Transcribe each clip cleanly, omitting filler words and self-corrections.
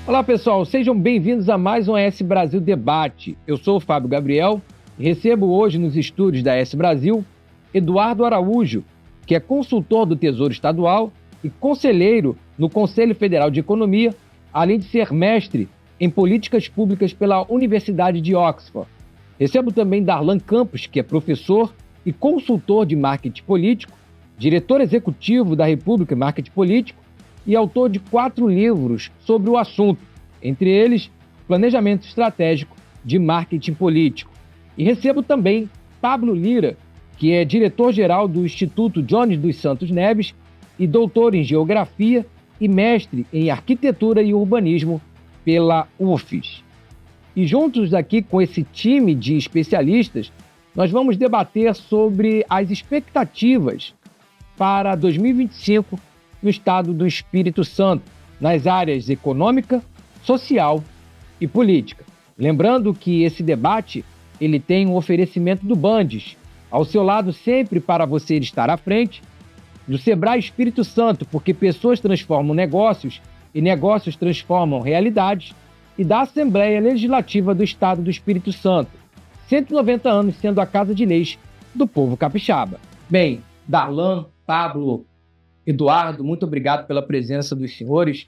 Olá pessoal, sejam bem-vindos a mais um AS Brasil Debate. Eu sou o Fábio Gabriel e recebo hoje nos estúdios da AS Brasil Eduardo Araújo, que é consultor do Tesouro Estadual e conselheiro no Conselho Federal de Economia, além de ser mestre em Políticas Públicas pela Universidade de Oxford. Recebo também Darlan Campos, que é professor e consultor de marketing político, diretor executivo da República Marketing Político e autor de 4 livros sobre o assunto, entre eles Planejamento Estratégico de Marketing Político. E recebo também Pablo Lira, que é diretor-geral do Instituto Jones dos Santos Neves e doutor em Geografia e mestre em Arquitetura e Urbanismo pela UFES. E juntos aqui com esse time de especialistas, nós vamos debater sobre as expectativas para 2025 no estado do Espírito Santo, nas áreas econômica, social e política. Lembrando que esse debate ele tem um oferecimento do Bandes, ao seu lado sempre para você estar à frente, do Sebrae Espírito Santo, porque pessoas transformam negócios e negócios transformam realidades, e da Assembleia Legislativa do Estado do Espírito Santo, 190 anos sendo a Casa de Leis do povo capixaba. Bem, Darlan, Pablo, Eduardo, muito obrigado pela presença dos senhores.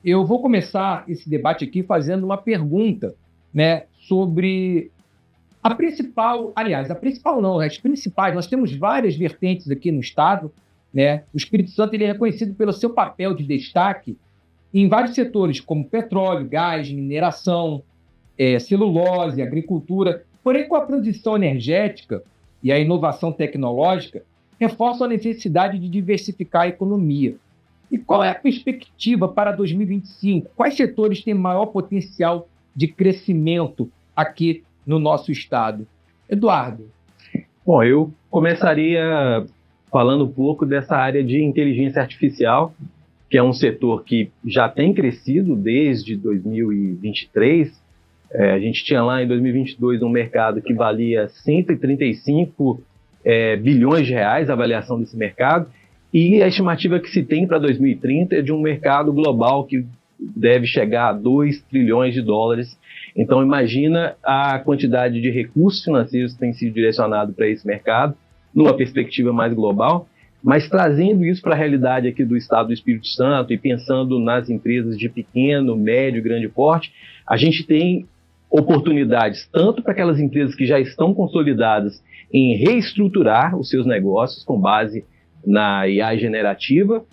Eu vou começar esse debate aqui fazendo uma pergunta, sobre a principal, as principais, nós temos várias vertentes aqui no estado, O Espírito Santo ele é reconhecido pelo seu papel de destaque em vários setores, como petróleo, gás, mineração, celulose, agricultura. Porém, com a transição energética e a inovação tecnológica, reforçam a necessidade de diversificar a economia. E qual é a perspectiva para 2025? Quais setores têm maior potencial de crescimento aqui no nosso estado? Eduardo. Bom, eu começaria falando um pouco dessa área de inteligência artificial, que é um setor que já tem crescido desde 2023. A gente tinha lá em 2022 um mercado que valia 135 bilhões de reais, a avaliação desse mercado, e a estimativa que se tem para 2030 é de um mercado global que deve chegar a 2 trilhões de dólares. Então imagina a quantidade de recursos financeiros que tem sido direcionado para esse mercado, numa perspectiva mais global, mas trazendo isso para a realidade aqui do estado do Espírito Santo e pensando nas empresas de pequeno, médio e grande porte, a gente tem oportunidades tanto para aquelas empresas que já estão consolidadas em reestruturar os seus negócios com base na IA generativa,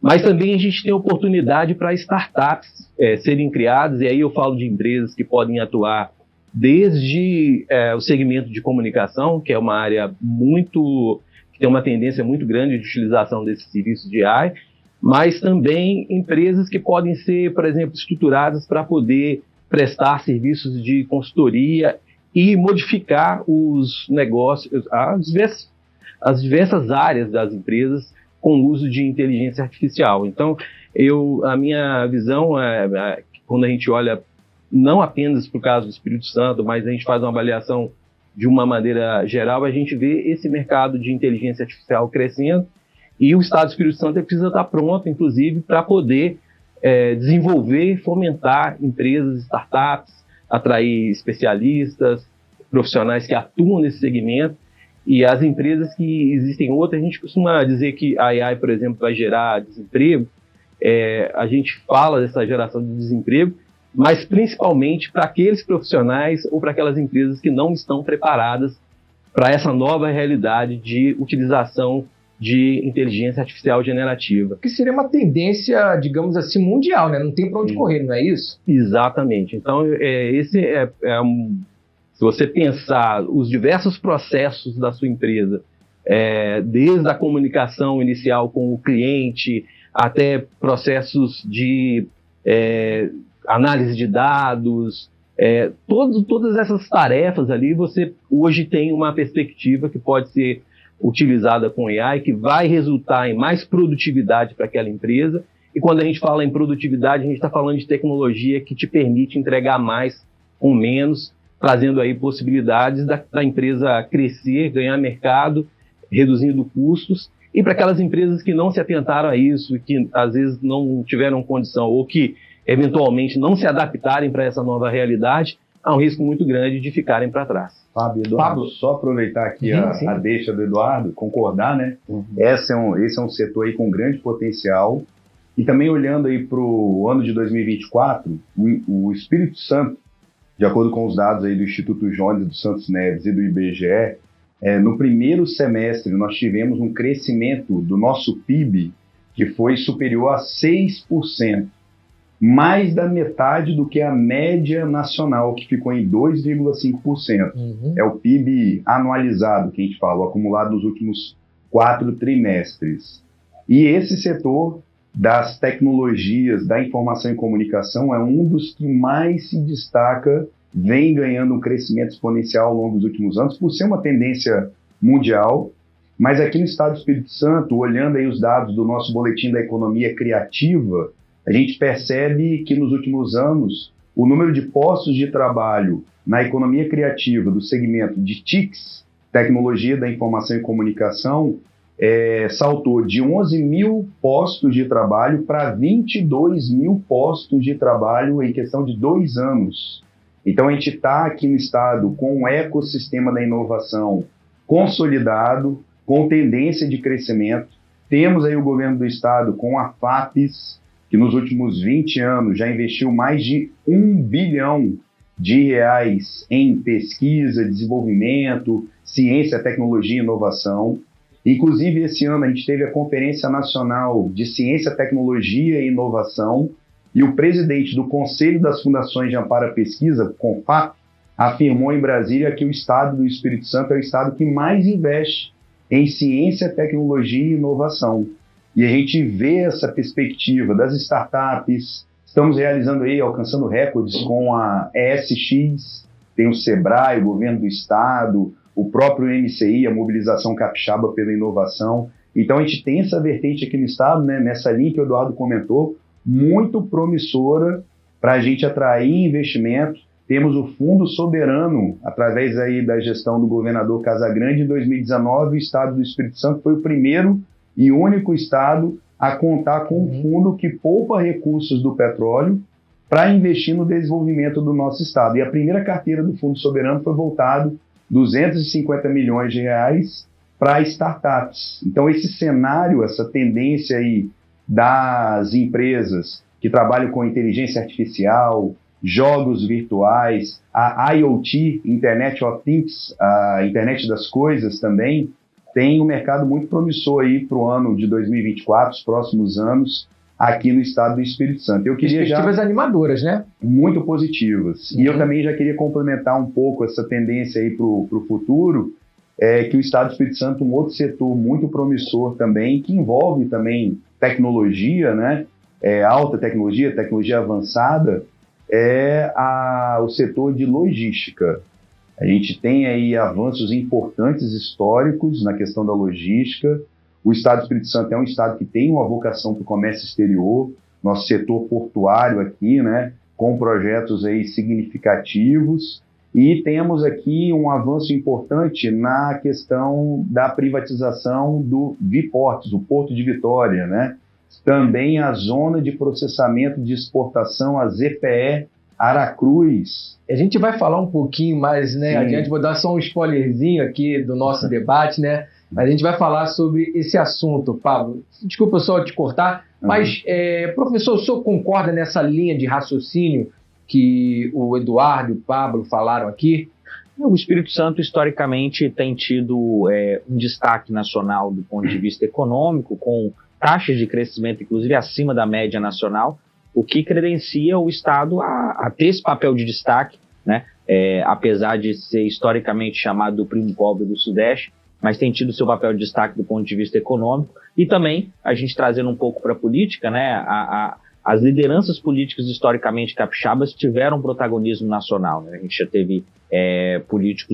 mas também a gente tem oportunidade para startups serem criadas, e aí eu falo de empresas que podem atuar desde o segmento de comunicação, que é uma área que tem uma tendência muito grande de utilização desses serviços de AI, mas também empresas que podem ser, por exemplo, estruturadas para poder prestar serviços de consultoria e modificar os negócios, as diversas áreas das empresas com o uso de inteligência artificial. Então, a minha visão é quando a gente olha não apenas para o caso do Espírito Santo, mas a gente faz uma avaliação de uma maneira geral, a gente vê esse mercado de inteligência artificial crescendo e o Estado do Espírito Santo precisa estar pronto, inclusive, para poder desenvolver, fomentar empresas, startups, atrair especialistas, profissionais que atuam nesse segmento. E as empresas que existem outras, a gente costuma dizer que a AI, por exemplo, vai gerar desemprego. A gente fala dessa geração de desemprego, mas principalmente para aqueles profissionais ou para aquelas empresas que não estão preparadas para essa nova realidade de utilização de inteligência artificial generativa. Que seria uma tendência, digamos assim, mundial, Não tem para onde correr, não é isso? Exatamente. Então, se você pensar os diversos processos da sua empresa, desde a comunicação inicial com o cliente, até processos de análise de dados, todas essas tarefas ali, você hoje tem uma perspectiva que pode ser utilizada com AI, que vai resultar em mais produtividade para aquela empresa. E quando a gente fala em produtividade, a gente está falando de tecnologia que te permite entregar mais com menos, trazendo aí possibilidades da empresa crescer, ganhar mercado, reduzindo custos. E para aquelas empresas que não se atentaram a isso, que às vezes não tiveram condição ou que eventualmente não se adaptarem para essa nova realidade, há um risco muito grande de ficarem para trás. Fábio, Eduardo, só aproveitar aqui a deixa do Eduardo, concordar, né? Esse é um setor aí com grande potencial. E também olhando aí para o ano de 2024, o Espírito Santo, de acordo com os dados aí do Instituto Jones dos Santos Neves e do IBGE, no primeiro semestre nós tivemos um crescimento do nosso PIB que foi superior a 6%, mais da metade do que a média nacional, que ficou em 2,5%. É o PIB anualizado, que a gente fala, o acumulado nos últimos 4 trimestres. E esse setor das tecnologias, da informação e comunicação, é um dos que mais se destaca, vem ganhando um crescimento exponencial ao longo dos últimos anos, por ser uma tendência mundial. Mas aqui no Estado do Espírito Santo, olhando aí os dados do nosso Boletim da Economia Criativa, a gente percebe que nos últimos anos o número de postos de trabalho na economia criativa do segmento de TICs, Tecnologia da Informação e Comunicação, saltou de 11 mil postos de trabalho para 22 mil postos de trabalho em questão de 2 anos. Então a gente está aqui no estado com um ecossistema da inovação consolidado, com tendência de crescimento. Temos aí o governo do estado com a FAPES, que nos últimos 20 anos já investiu mais de R$1 bilhão em pesquisa, desenvolvimento, ciência, tecnologia e inovação. Inclusive, esse ano a gente teve a Conferência Nacional de Ciência, Tecnologia e Inovação, e o presidente do Conselho das Fundações de Amparo à Pesquisa, CONFAP, afirmou em Brasília que o estado do Espírito Santo é o estado que mais investe em ciência, tecnologia e inovação. E a gente vê essa perspectiva das startups. Estamos realizando aí, alcançando recordes com a ESX, tem o SEBRAE, o governo do estado, o próprio MCI, a Mobilização Capixaba pela Inovação. Então a gente tem essa vertente aqui no estado, né, nessa linha que o Eduardo comentou, muito promissora para a gente atrair investimento. Temos o Fundo Soberano, através aí da gestão do governador Casagrande. Em 2019, o estado do Espírito Santo foi o primeiro e único estado a contar com um fundo que poupa recursos do petróleo para investir no desenvolvimento do nosso estado. E a primeira carteira do Fundo Soberano foi voltado 250 milhões de reais para startups. Então esse cenário, essa tendência aí das empresas que trabalham com inteligência artificial, jogos virtuais, a IoT, Internet of Things, a internet das coisas também, tem um mercado muito promissor aí para o ano de 2024, os próximos anos, aqui no estado do Espírito Santo. Eu queria perspectivas animadoras, né? Muito positivas. E eu também já queria complementar um pouco essa tendência aí para o futuro, que o estado do Espírito Santo, um outro setor muito promissor também, que envolve também tecnologia, né? Alta tecnologia, tecnologia avançada, o setor de logística. A gente tem aí avanços importantes históricos na questão da logística. O estado do Espírito Santo é um estado que tem uma vocação para o comércio exterior, nosso setor portuário aqui, né, com projetos aí significativos, e temos aqui um avanço importante na questão da privatização do Viportos, o Porto de Vitória, né? Também a zona de processamento de exportação, a ZPE Aracruz. A gente vai falar um pouquinho mais, né, adiante, vou dar só um spoilerzinho aqui do nosso debate, né? Mas a gente vai falar sobre esse assunto, Pablo. Desculpa só te cortar, mas, professor, o senhor concorda nessa linha de raciocínio que o Eduardo e o Pablo falaram aqui? O Espírito Santo, historicamente, tem tido um destaque nacional do ponto de vista econômico, com taxas de crescimento, inclusive, acima da média nacional, o que credencia o Estado a ter esse papel de destaque, né? Apesar de ser historicamente chamado do primo pobre do Sudeste, mas tem tido seu papel de destaque do ponto de vista econômico, e também, a gente trazendo um pouco para a política, né? As lideranças políticas historicamente capixabas tiveram protagonismo nacional, né? A gente já teve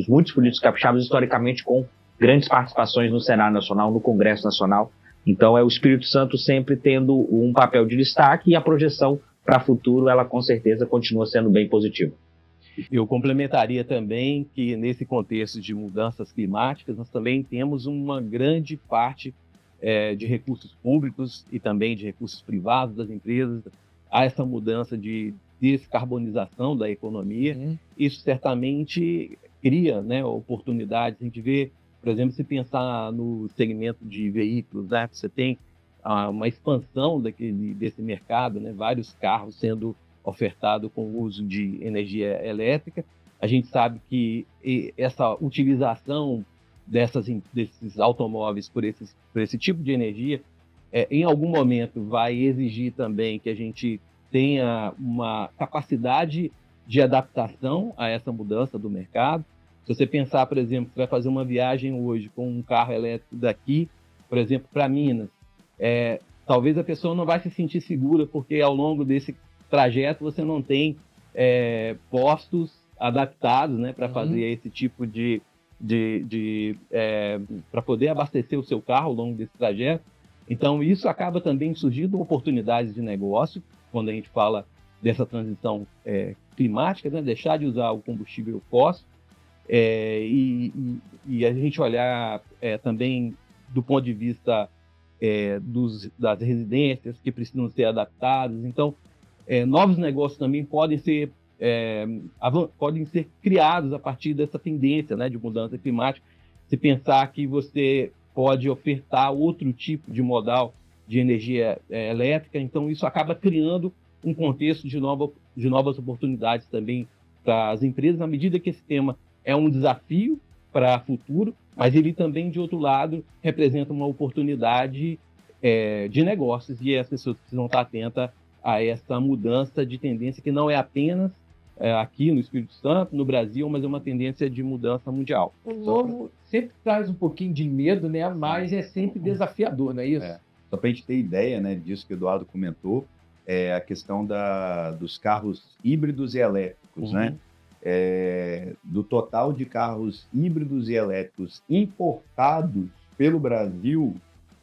muitos políticos capixabas historicamente com grandes participações no Senado Nacional, no Congresso Nacional. Então é o Espírito Santo sempre tendo um papel de destaque, e a projeção para o futuro, ela com certeza continua sendo bem positiva. Eu complementaria também que nesse contexto de mudanças climáticas, nós também temos uma grande parte de recursos públicos e também de recursos privados das empresas a essa mudança de descarbonização da economia. Isso certamente cria, né, oportunidades. A gente vê, por exemplo, se pensar no segmento de veículos, né, você tem uma expansão desse mercado, né, vários carros sendo ofertados com o uso de energia elétrica. A gente sabe que essa utilização desses automóveis por esse tipo de energia, em algum momento vai exigir também que a gente tenha uma capacidade de adaptação a essa mudança do mercado. Se você pensar, por exemplo, você vai fazer uma viagem hoje com um carro elétrico daqui, por exemplo, para Minas, talvez a pessoa não vai se sentir segura, porque ao longo desse trajeto você não tem postos adaptados, né, para fazer esse tipo para poder abastecer o seu carro ao longo desse trajeto. Então, isso acaba também surgindo oportunidades de negócio, quando a gente fala dessa transição climática, né? Deixar de usar o combustível fóssil, e a gente olhar também do ponto de vista das residências que precisam ser adaptadas. Então, novos negócios também podem ser criados a partir dessa tendência, né, de mudança climática. Se pensar que você pode ofertar outro tipo de modal de energia elétrica, então isso acaba criando um contexto de novas oportunidades também para as empresas, na medida que esse tema é um desafio para o futuro, mas ele também, de outro lado, representa uma oportunidade de negócios, e as pessoas precisam estar atentas a essa mudança de tendência, que não é apenas aqui no Espírito Santo, no Brasil, mas é uma tendência de mudança mundial. O novo sempre traz um pouquinho de medo, né? Mas é sempre desafiador, não é isso? Só para a gente ter ideia, né, disso que o Eduardo comentou, a questão dos carros híbridos e elétricos, né? Do total de carros híbridos e elétricos importados pelo Brasil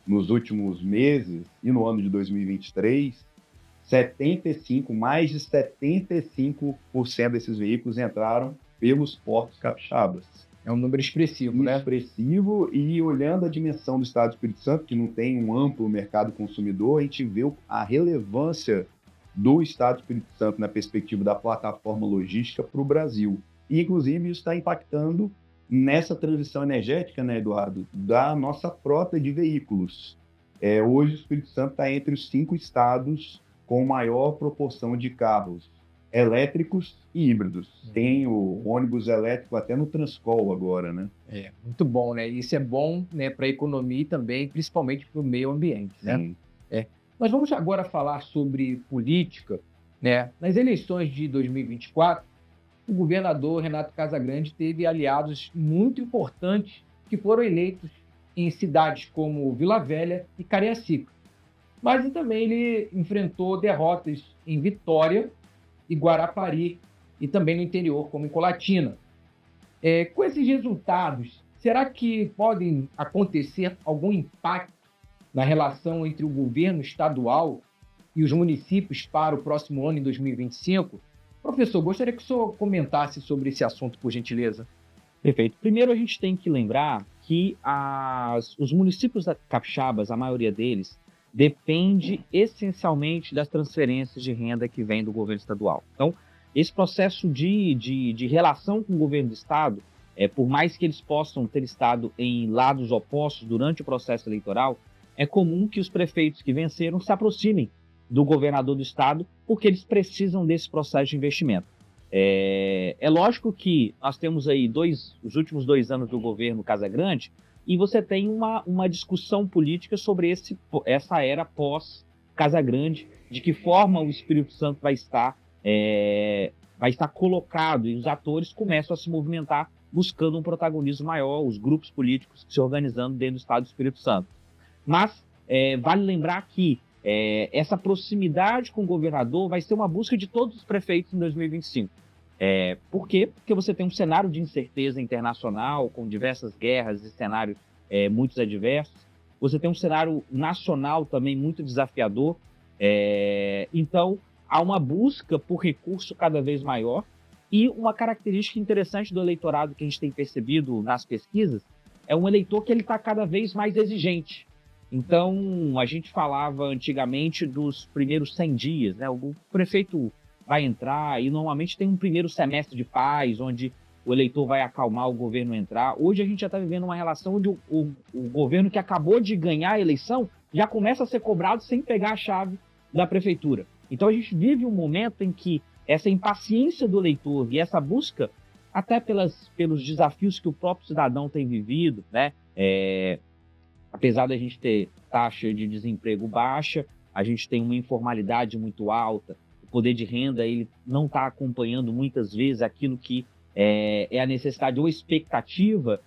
nos últimos meses e no ano de 2023, mais de 75% desses veículos entraram pelos portos capixabas. É um número expressivo, né? Expressivo, e olhando a dimensão do Estado do Espírito Santo, que não tem um amplo mercado consumidor, a gente vê a relevância do Estado do Espírito Santo na perspectiva da plataforma logística para o Brasil. E, inclusive, isso está impactando nessa transição energética, né, Eduardo, da nossa frota de veículos. Hoje, o Espírito Santo está entre os 5 estados com maior proporção de carros elétricos e híbridos. Tem o ônibus elétrico até no Transcol agora, né? Muito bom, né? Isso é bom, né, para a economia e também, principalmente para o meio ambiente, né? Nós vamos agora falar sobre política, né? Nas eleições de 2024, o governador Renato Casagrande teve aliados muito importantes que foram eleitos em cidades como Vila Velha e Cariacica. Mas também ele enfrentou derrotas em Vitória e Guarapari, e também no interior, como em Colatina. Com esses resultados, será que podem acontecer algum impacto na relação entre o governo estadual e os municípios para o próximo ano, em 2025? Professor, gostaria que o senhor comentasse sobre esse assunto, por gentileza. Perfeito. Primeiro, a gente tem que lembrar que os municípios capixabas, a maioria deles, depende essencialmente das transferências de renda que vem do governo estadual. Então, esse processo de relação com o governo do estado, por mais que eles possam ter estado em lados opostos durante o processo eleitoral, é comum que os prefeitos que venceram se aproximem do governador do estado, porque eles precisam desse processo de investimento. É lógico que nós temos aí os últimos 2 anos do governo Casagrande, e você tem uma discussão política sobre essa era pós-Casagrande, de que forma o Espírito Santo vai estar colocado, e os atores começam a se movimentar buscando um protagonismo maior, os grupos políticos se organizando dentro do Estado do Espírito Santo. Mas vale lembrar que essa proximidade com o governador vai ser uma busca de todos os prefeitos em 2025. Por quê? Porque você tem um cenário de incerteza internacional, com diversas guerras e cenários muito adversos. Você tem um cenário nacional também muito desafiador. Então, há uma busca por recurso cada vez maior. E uma característica interessante do eleitorado que a gente tem percebido nas pesquisas é um eleitor que ele está cada vez mais exigente. Então, a gente falava antigamente dos primeiros 100 dias, né? O prefeito vai entrar e normalmente tem um primeiro semestre de paz, onde o eleitor vai acalmar o governo entrar. Hoje a gente já está vivendo uma relação onde o governo que acabou de ganhar a eleição já começa a ser cobrado sem pegar a chave da prefeitura. Então a gente vive um momento em que essa impaciência do eleitor e essa busca, até pelos desafios que o próprio cidadão tem vivido, né? Apesar da gente ter taxa de desemprego baixa, a gente tem uma informalidade muito alta, o poder de renda ele não está acompanhando muitas vezes aquilo que é a necessidade ou expectativa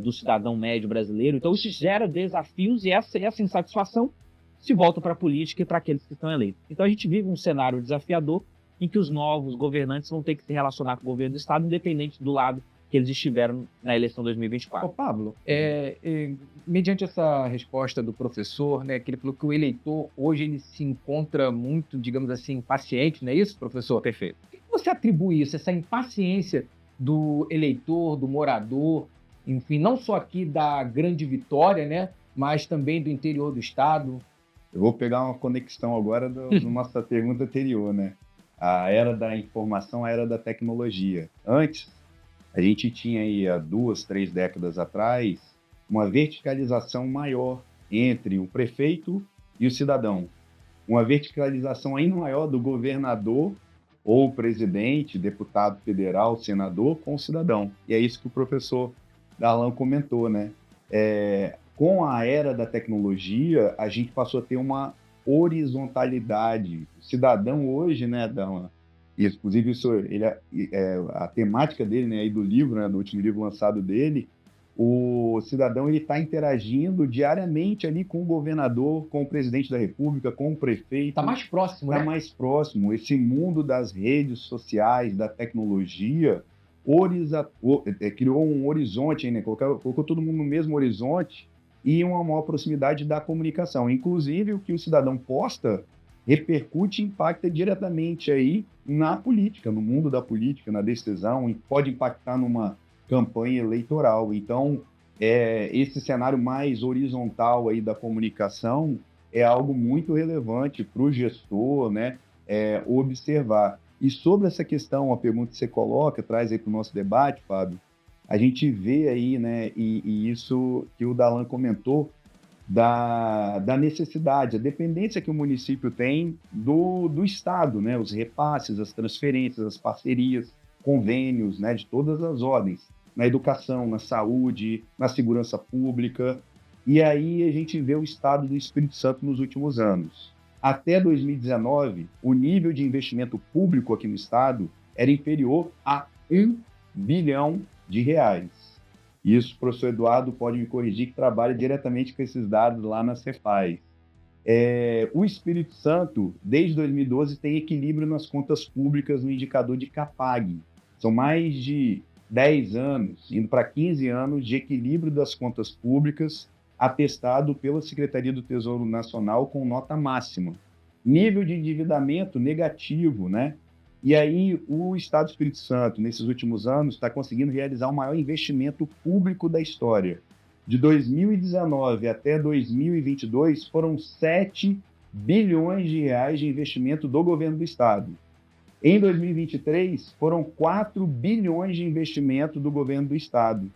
do cidadão médio brasileiro. Então isso gera desafios e essa insatisfação se volta para a política e para aqueles que estão eleitos. Então a gente vive um cenário desafiador em que os novos governantes vão ter que se relacionar com o governo do Estado, independente do lado que eles estiveram na eleição 2024. Ô, Pablo, mediante essa resposta do professor, né, que ele falou que o eleitor hoje ele se encontra muito, digamos assim, impaciente, não é isso, professor? Perfeito. O que você atribui isso, essa impaciência do eleitor, do morador, enfim, não só aqui da Grande Vitória, né, mas também do interior do estado? Eu vou pegar uma conexão agora da nossa pergunta anterior, né? A era da informação, a era da tecnologia. Antes, a gente tinha aí há 2, 3 décadas atrás uma verticalização maior entre o prefeito e o cidadão. Uma verticalização ainda maior do governador ou presidente, deputado federal, senador com o cidadão. E é isso que o professor Darlan comentou, né? Com a era da tecnologia, a gente passou a ter uma horizontalidade. O cidadão hoje, né, Darlan? Inclusive, isso, a temática dele, né, aí do livro, né, do último livro lançado dele, o cidadão está interagindo diariamente ali com o governador, com o presidente da República, com o prefeito. Está mais próximo, né? Está mais próximo. Esse mundo das redes sociais, da tecnologia, criou um horizonte, né? Colocou todo mundo no mesmo horizonte e uma maior proximidade da comunicação. Inclusive, o que o cidadão posta repercute e impacta diretamente aí na política, no mundo da política, na decisão, e pode impactar numa campanha eleitoral. Então, esse cenário mais horizontal aí da comunicação é algo muito relevante para o gestor, né, observar. E sobre essa questão, a pergunta que você coloca, traz aí para o nosso debate, Fábio, a gente vê aí, né, e isso que o Darlan comentou, da necessidade, a dependência que o município tem do Estado, né? Os repasses, as transferências, as parcerias, convênios, né? De todas as ordens, na educação, na saúde, na segurança pública. E aí a gente vê o estado do Espírito Santo nos últimos anos. Até 2019, o nível de investimento público aqui no estado era inferior a R$1 bilhão. Isso, o professor Eduardo pode me corrigir, que trabalha diretamente com esses dados lá na Cefaz. O Espírito Santo, desde 2012, tem equilíbrio nas contas públicas no indicador de CAPAG. São mais de 10 anos, indo para 15 anos, de equilíbrio das contas públicas, atestado pela Secretaria do Tesouro Nacional com nota máxima. Nível de endividamento negativo, né? E aí, o Estado do Espírito Santo, nesses últimos anos, está conseguindo realizar o maior investimento público da história. De 2019 até 2022, foram R$7 bilhões de investimento do governo do Estado. Em 2023, foram 4 bilhões de investimento do governo do Estado.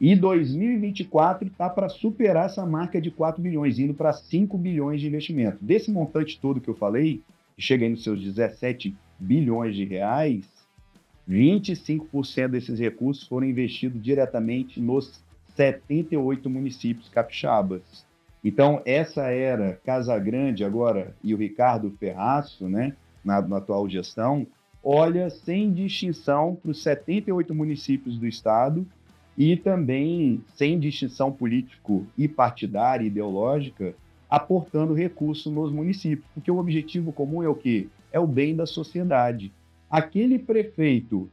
E 2024 está para superar essa marca de 4 bilhões, indo para 5 bilhões de investimento. Desse montante todo que eu falei, que chega aí nos seus 17 bilhões de reais, 25% desses recursos foram investidos diretamente nos 78 municípios capixabas. Então, essa era Casagrande agora e o Ricardo Ferraço, né, na atual gestão, olha sem distinção para os 78 municípios do estado e também sem distinção político e partidária, ideológica, aportando recursos nos municípios, porque o objetivo comum é o quê? É o bem da sociedade. Aquele prefeito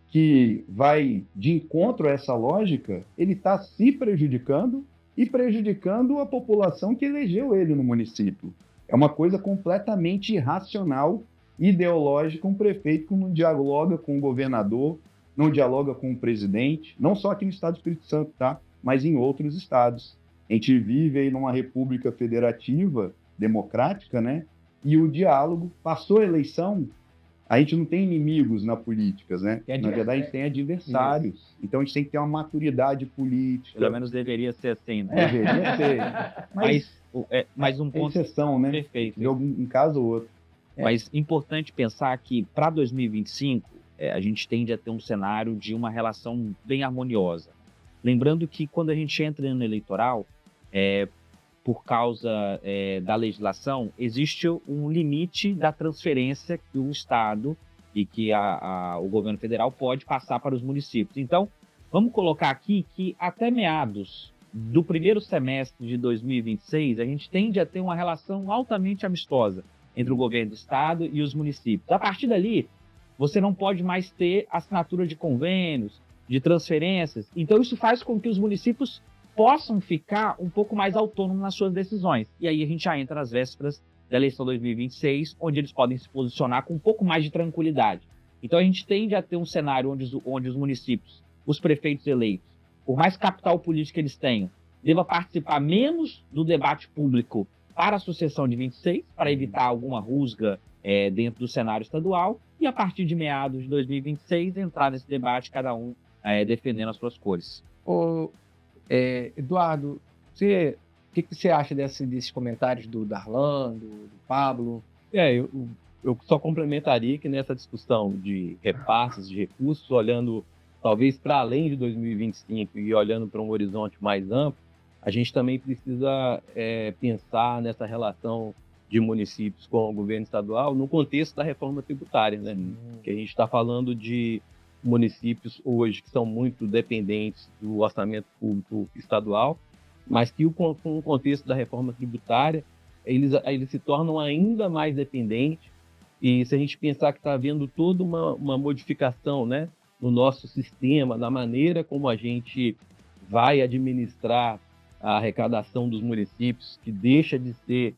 que vai de encontro a essa lógica, ele está se prejudicando e prejudicando a população que elegeu ele no município. É uma coisa completamente irracional, ideológica, um prefeito que não dialoga com o governador, não dialoga com o presidente, não só aqui no estado do Espírito Santo, tá? Mas em outros estados. A gente vive aí numa república federativa, democrática, né? E o diálogo, passou a eleição, a gente não tem inimigos na política, né? Na verdade, a gente tem adversários. Isso. Então, a gente tem que ter uma maturidade política. Pelo menos deveria ser assim, né? Deveria ser. Mas um ponto... exceção, né? Perfeito. De um caso ou outro. Mas importante pensar que, para 2025, a gente tende a ter um cenário de uma relação bem harmoniosa. Lembrando que, quando a gente entra no ano eleitoral, por causa da legislação, existe um limite da transferência que o Estado e que o governo federal pode passar para os municípios. Então, vamos colocar aqui que até meados do primeiro semestre de 2026, a gente tende a ter uma relação altamente amistosa entre o governo do Estado e os municípios. A partir dali, você não pode mais ter assinatura de convênios, de transferências. Então, isso faz com que os municípios possam ficar um pouco mais autônomos nas suas decisões. E aí a gente já entra nas vésperas da eleição 2026, onde eles podem se posicionar com um pouco mais de tranquilidade. Então a gente tende a ter um cenário onde os municípios, os prefeitos eleitos, por mais capital político que eles tenham, devam participar menos do debate público para a sucessão de 26, para evitar alguma rusga dentro do cenário estadual, e a partir de meados de 2026 entrar nesse debate, cada um defendendo as suas cores. Eduardo, o que você acha desses comentários do Darlan, do Pablo? Eu só complementaria que nessa discussão de repasses de recursos, olhando talvez para além de 2025 e olhando para um horizonte mais amplo, a gente também precisa pensar nessa relação de municípios com o governo estadual no contexto da reforma tributária, né? Que a gente está falando de municípios hoje que são muito dependentes do orçamento público estadual, mas que com o contexto da reforma tributária, eles se tornam ainda mais dependentes. E se a gente pensar que está havendo toda uma modificação, né, no nosso sistema, na maneira como a gente vai administrar a arrecadação dos municípios, que deixa de ser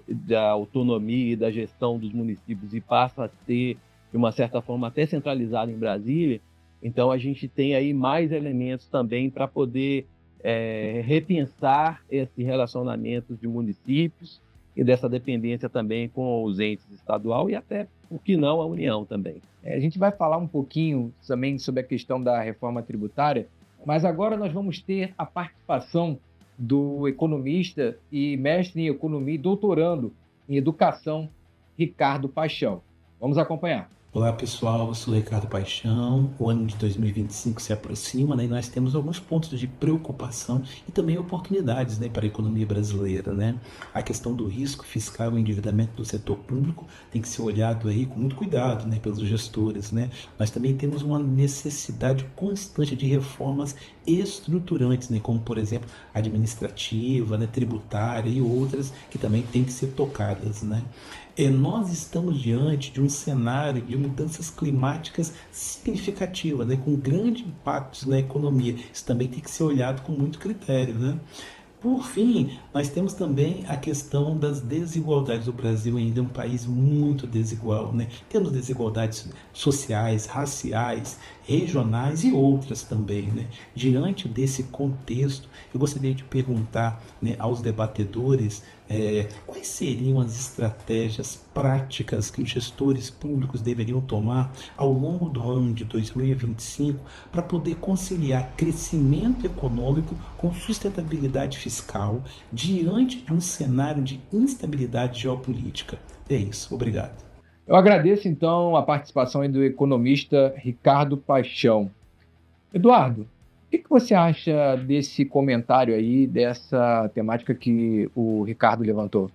da autonomia e da gestão dos municípios e passa a ser, de uma certa forma, até centralizado em Brasília, então a gente tem aí mais elementos também para poder repensar esse relacionamento de municípios e dessa dependência também com os entes estadual e até, por que não, a União também. A gente vai falar um pouquinho também sobre a questão da reforma tributária, mas agora nós vamos ter a participação do economista e mestre em economia e doutorando em educação, Ricardo Paixão. Vamos acompanhar. Olá pessoal, eu sou o Ricardo Paixão. O ano de 2025 se aproxima, né, e nós temos alguns pontos de preocupação e também oportunidades, né, para a economia brasileira, né? A questão do risco fiscal e o endividamento do setor público tem que ser olhado aí com muito cuidado, né, pelos gestores, né? Nós também temos uma necessidade constante de reformas estruturantes, né, como por exemplo administrativa, né, tributária e outras que também têm que ser tocadas, né? Nós estamos diante de um cenário de mudanças climáticas significativas, né, com grandes impactos na economia. Isso também tem que ser olhado com muito critério, né? Por fim, nós temos também a questão das desigualdades. O Brasil ainda é um país muito desigual, né? Temos desigualdades sociais, raciais, regionais e outras também, né? Diante desse contexto, eu gostaria de perguntar, né, aos debatedores quais seriam as estratégias práticas que os gestores públicos deveriam tomar ao longo do ano de 2025 para poder conciliar crescimento econômico com sustentabilidade fiscal diante de um cenário de instabilidade geopolítica. É isso, obrigado. Eu agradeço então a participação do economista Ricardo Paixão. Eduardo, o que você acha desse comentário aí, dessa temática que o Ricardo levantou?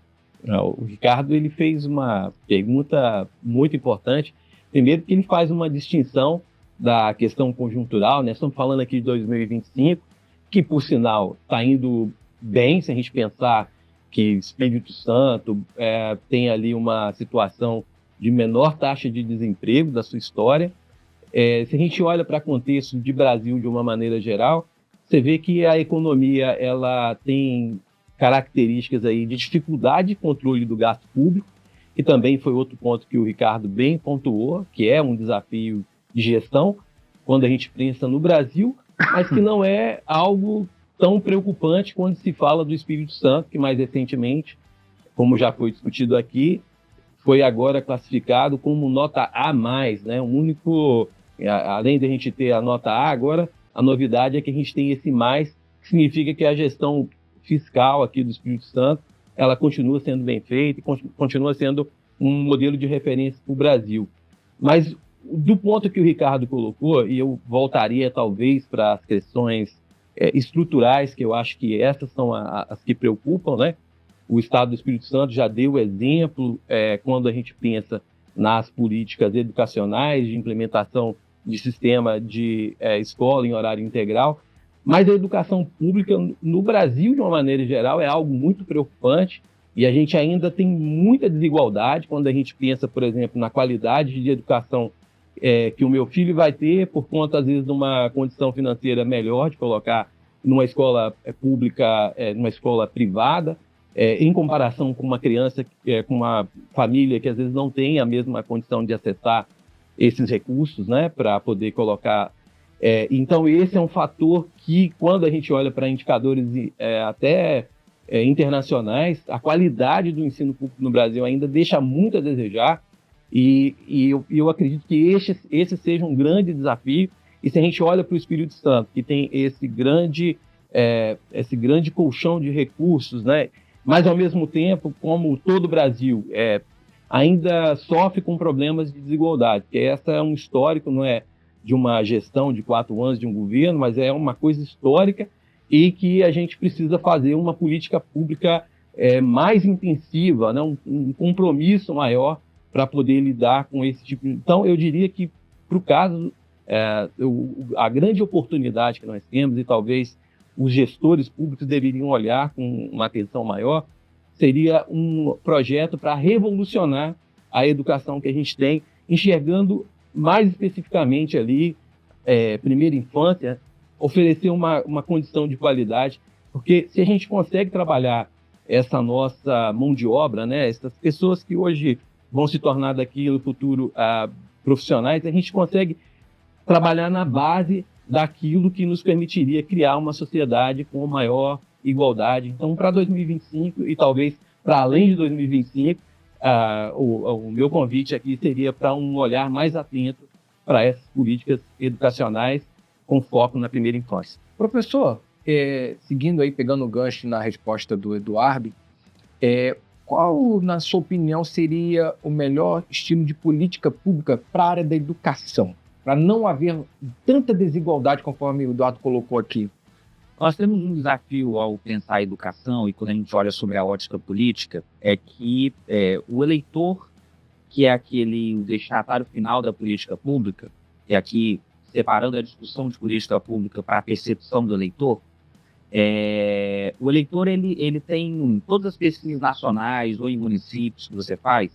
O Ricardo ele fez uma pergunta muito importante. Primeiro que ele faz uma distinção da questão conjuntural, né? Estamos falando aqui de 2025, que por sinal está indo bem, se a gente pensar que Espírito Santo tem ali uma situação de menor taxa de desemprego da sua história. Se a gente olha para o contexto de Brasil de uma maneira geral, você vê que a economia ela tem características aí de dificuldade de controle do gasto público, que também foi outro ponto que o Ricardo bem pontuou, que é um desafio de gestão, quando a gente pensa no Brasil, mas que não é algo tão preocupante quando se fala do Espírito Santo, que mais recentemente, como já foi discutido aqui, foi agora classificado como nota A+, né? O único, além de a gente ter a nota A, agora a novidade é que a gente tem esse mais, que significa que a gestão fiscal aqui do Espírito Santo, ela continua sendo bem feita e continua sendo um modelo de referência para o Brasil. Mas do ponto que o Ricardo colocou, e eu voltaria talvez para as questões estruturais, que eu acho que essas são as que preocupam, né? O Estado do Espírito Santo já deu exemplo quando a gente pensa nas políticas educacionais, de implementação de sistema de escola em horário integral, mas a educação pública no Brasil, de uma maneira geral, é algo muito preocupante e a gente ainda tem muita desigualdade quando a gente pensa, por exemplo, na qualidade de educação que o meu filho vai ter por conta, às vezes, de uma condição financeira melhor de colocar numa escola pública, numa escola privada, em comparação com uma criança, com uma família que às vezes não tem a mesma condição de acessar esses recursos, né, para poder colocar. Então, esse é um fator que, quando a gente olha para indicadores até internacionais, a qualidade do ensino público no Brasil ainda deixa muito a desejar, e eu acredito que esse seja um grande desafio. E se a gente olha para o Espírito Santo, que tem esse grande colchão de recursos, né, mas, ao mesmo tempo, como todo o Brasil ainda sofre com problemas de desigualdade, que essa é um histórico, não é de uma gestão de 4 anos de um governo, mas é uma coisa histórica e que a gente precisa fazer uma política pública mais intensiva, né? Um compromisso maior para poder lidar com esse tipo de... Então, eu diria que, para o caso, a grande oportunidade que nós temos, e talvez os gestores públicos deveriam olhar com uma atenção maior, seria um projeto para revolucionar a educação que a gente tem, enxergando mais especificamente ali, primeira infância, oferecer uma condição de qualidade, porque se a gente consegue trabalhar essa nossa mão de obra, né, essas pessoas que hoje vão se tornar daqui no futuro profissionais, a gente consegue trabalhar na base daquilo que nos permitiria criar uma sociedade com maior igualdade. Então, para 2025 e talvez para além de 2025, o meu convite aqui seria para um olhar mais atento para essas políticas educacionais com foco na primeira infância. Professor, seguindo aí, pegando o gancho na resposta do Eduardo, qual, na sua opinião, seria o melhor estilo de política pública para a área da educação? Para não haver tanta desigualdade, conforme o Eduardo colocou aqui. Nós temos um desafio ao pensar a educação, e quando a gente olha sobre a ótica política, é que o eleitor, que é o destinatário final da política pública, e aqui separando a discussão de política pública para a percepção do eleitor, o eleitor ele tem todas as pesquisas nacionais ou em municípios que você faz,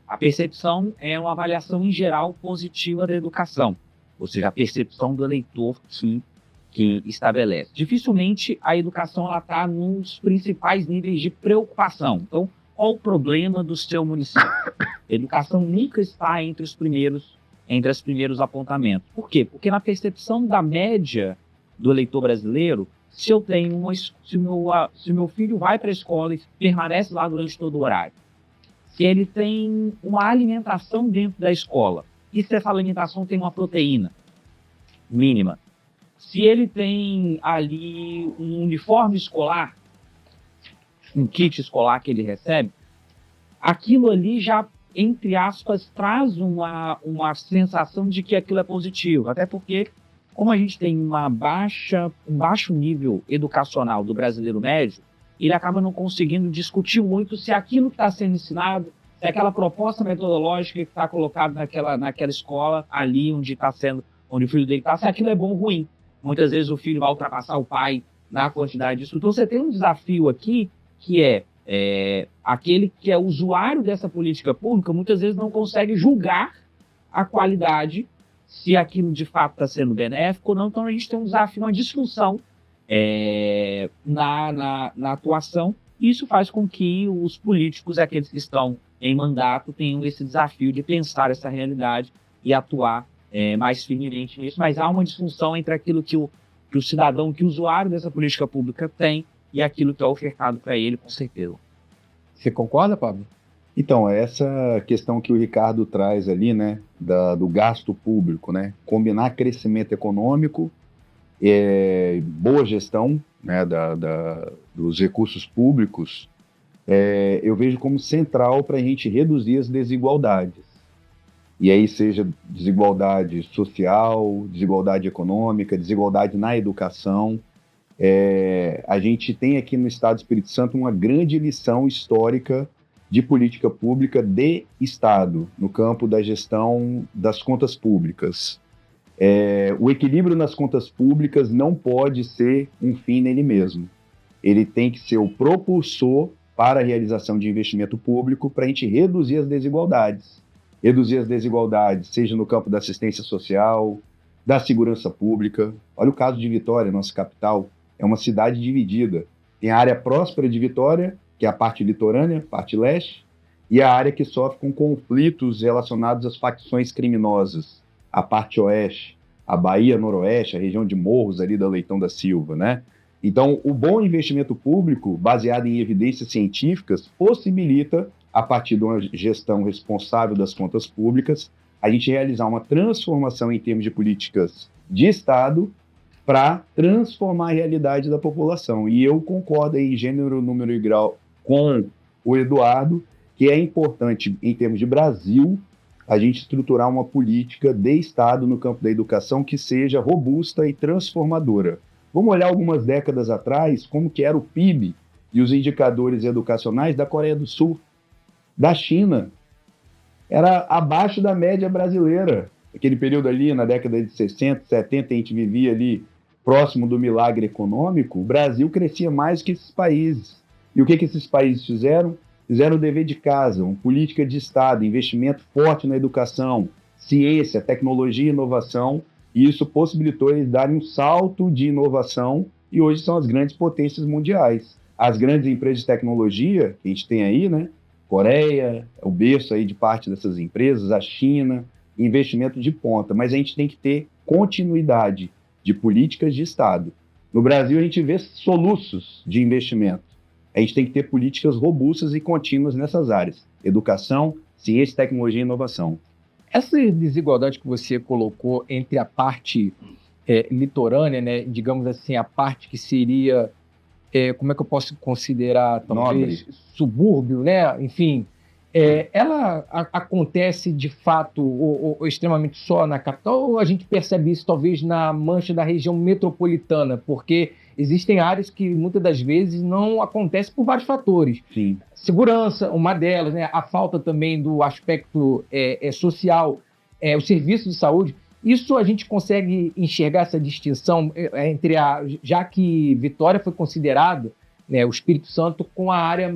a percepção é uma avaliação em geral positiva da educação, ou seja, a percepção do eleitor que estabelece. Dificilmente a educação está nos principais níveis de preocupação. Então, qual o problema do seu município? A educação nunca está entre os primeiros apontamentos. Por quê? Porque na percepção da média do eleitor brasileiro, se o meu filho vai para a escola e permanece lá durante todo o horário, se ele tem uma alimentação dentro da escola, e se essa alimentação tem uma proteína mínima, se ele tem ali um uniforme escolar, um kit escolar que ele recebe, aquilo ali já, entre aspas, traz uma sensação de que aquilo é positivo. Até porque, como a gente tem um baixo nível educacional do brasileiro médio, ele acaba não conseguindo discutir muito se aquilo que está sendo ensinado, se aquela proposta metodológica que está colocada naquela escola, ali onde o filho dele está, se aquilo é bom ou ruim. Muitas vezes o filho vai ultrapassar o pai na quantidade disso. Então você tem um desafio aqui que aquele que é usuário dessa política pública muitas vezes não consegue julgar a qualidade, se aquilo de fato está sendo benéfico ou não. Então a gente tem um desafio, uma disfunção na atuação. Isso faz com que os políticos, aqueles que estão em mandato, tenham esse desafio de pensar essa realidade e atuar mais firmemente nisso. Mas há uma disfunção entre aquilo que que o cidadão, que o usuário dessa política pública tem e aquilo que é ofertado para ele, com certeza. Você concorda, Pablo? Então, essa questão que o Ricardo traz ali, né, do gasto público, né, combinar crescimento econômico, boa gestão, né, dos recursos públicos, eu vejo como central para a gente reduzir as desigualdades. E aí seja desigualdade social, desigualdade econômica, desigualdade na educação. A gente tem aqui no Estado do Espírito Santo uma grande lição histórica de política pública de Estado, no campo da gestão das contas públicas. O equilíbrio nas contas públicas não pode ser um fim nele mesmo. Ele tem que ser o propulsor para a realização de investimento público para a gente reduzir as desigualdades. Reduzir as desigualdades, seja no campo da assistência social, da segurança pública. Olha o caso de Vitória, nossa capital. É uma cidade dividida. Tem a área próspera de Vitória, que é a parte litorânea, parte leste, e a área que sofre com conflitos relacionados às facções criminosas, a parte oeste, a Bahia Noroeste, a região de Morros ali da Leitão da Silva, né? Então, o bom investimento público, baseado em evidências científicas, possibilita, a partir de uma gestão responsável das contas públicas, a gente realizar uma transformação em termos de políticas de Estado para transformar a realidade da população. E eu concordo em gênero, número e grau com o Eduardo, que é importante, em termos de Brasil, a gente estruturar uma política de Estado no campo da educação que seja robusta e transformadora. Vamos olhar algumas décadas atrás, como que era o PIB e os indicadores educacionais da Coreia do Sul, da China. Era abaixo da média brasileira. Aquele período ali, na década de 60, 70, a gente vivia ali próximo do milagre econômico, o Brasil crescia mais que esses países. E o que esses países fizeram? Fizeram o dever de casa, uma política de Estado, investimento forte na educação, ciência, tecnologia e inovação, e isso possibilitou eles darem um salto de inovação e hoje são as grandes potências mundiais. As grandes empresas de tecnologia que a gente tem aí, né? Coreia, é o berço aí de parte dessas empresas, a China, investimento de ponta, mas a gente tem que ter continuidade de políticas de Estado. No Brasil, a gente vê soluços de investimento. A gente tem que ter políticas robustas e contínuas nessas áreas. Educação, ciência, tecnologia e inovação. Essa desigualdade que você colocou entre a parte litorânea, né, digamos assim, a parte que seria, como é que eu posso considerar, talvez, subúrbio, né? Enfim, ela acontece de fato ou extremamente só na capital, ou a gente percebe isso talvez na mancha da região metropolitana, porque existem áreas que muitas das vezes não acontecem por vários fatores. Sim. Segurança, uma delas, né? A falta também do aspecto social, o serviço de saúde. Isso a gente consegue enxergar essa distinção entre já que Vitória foi considerado, né, o Espírito Santo com a área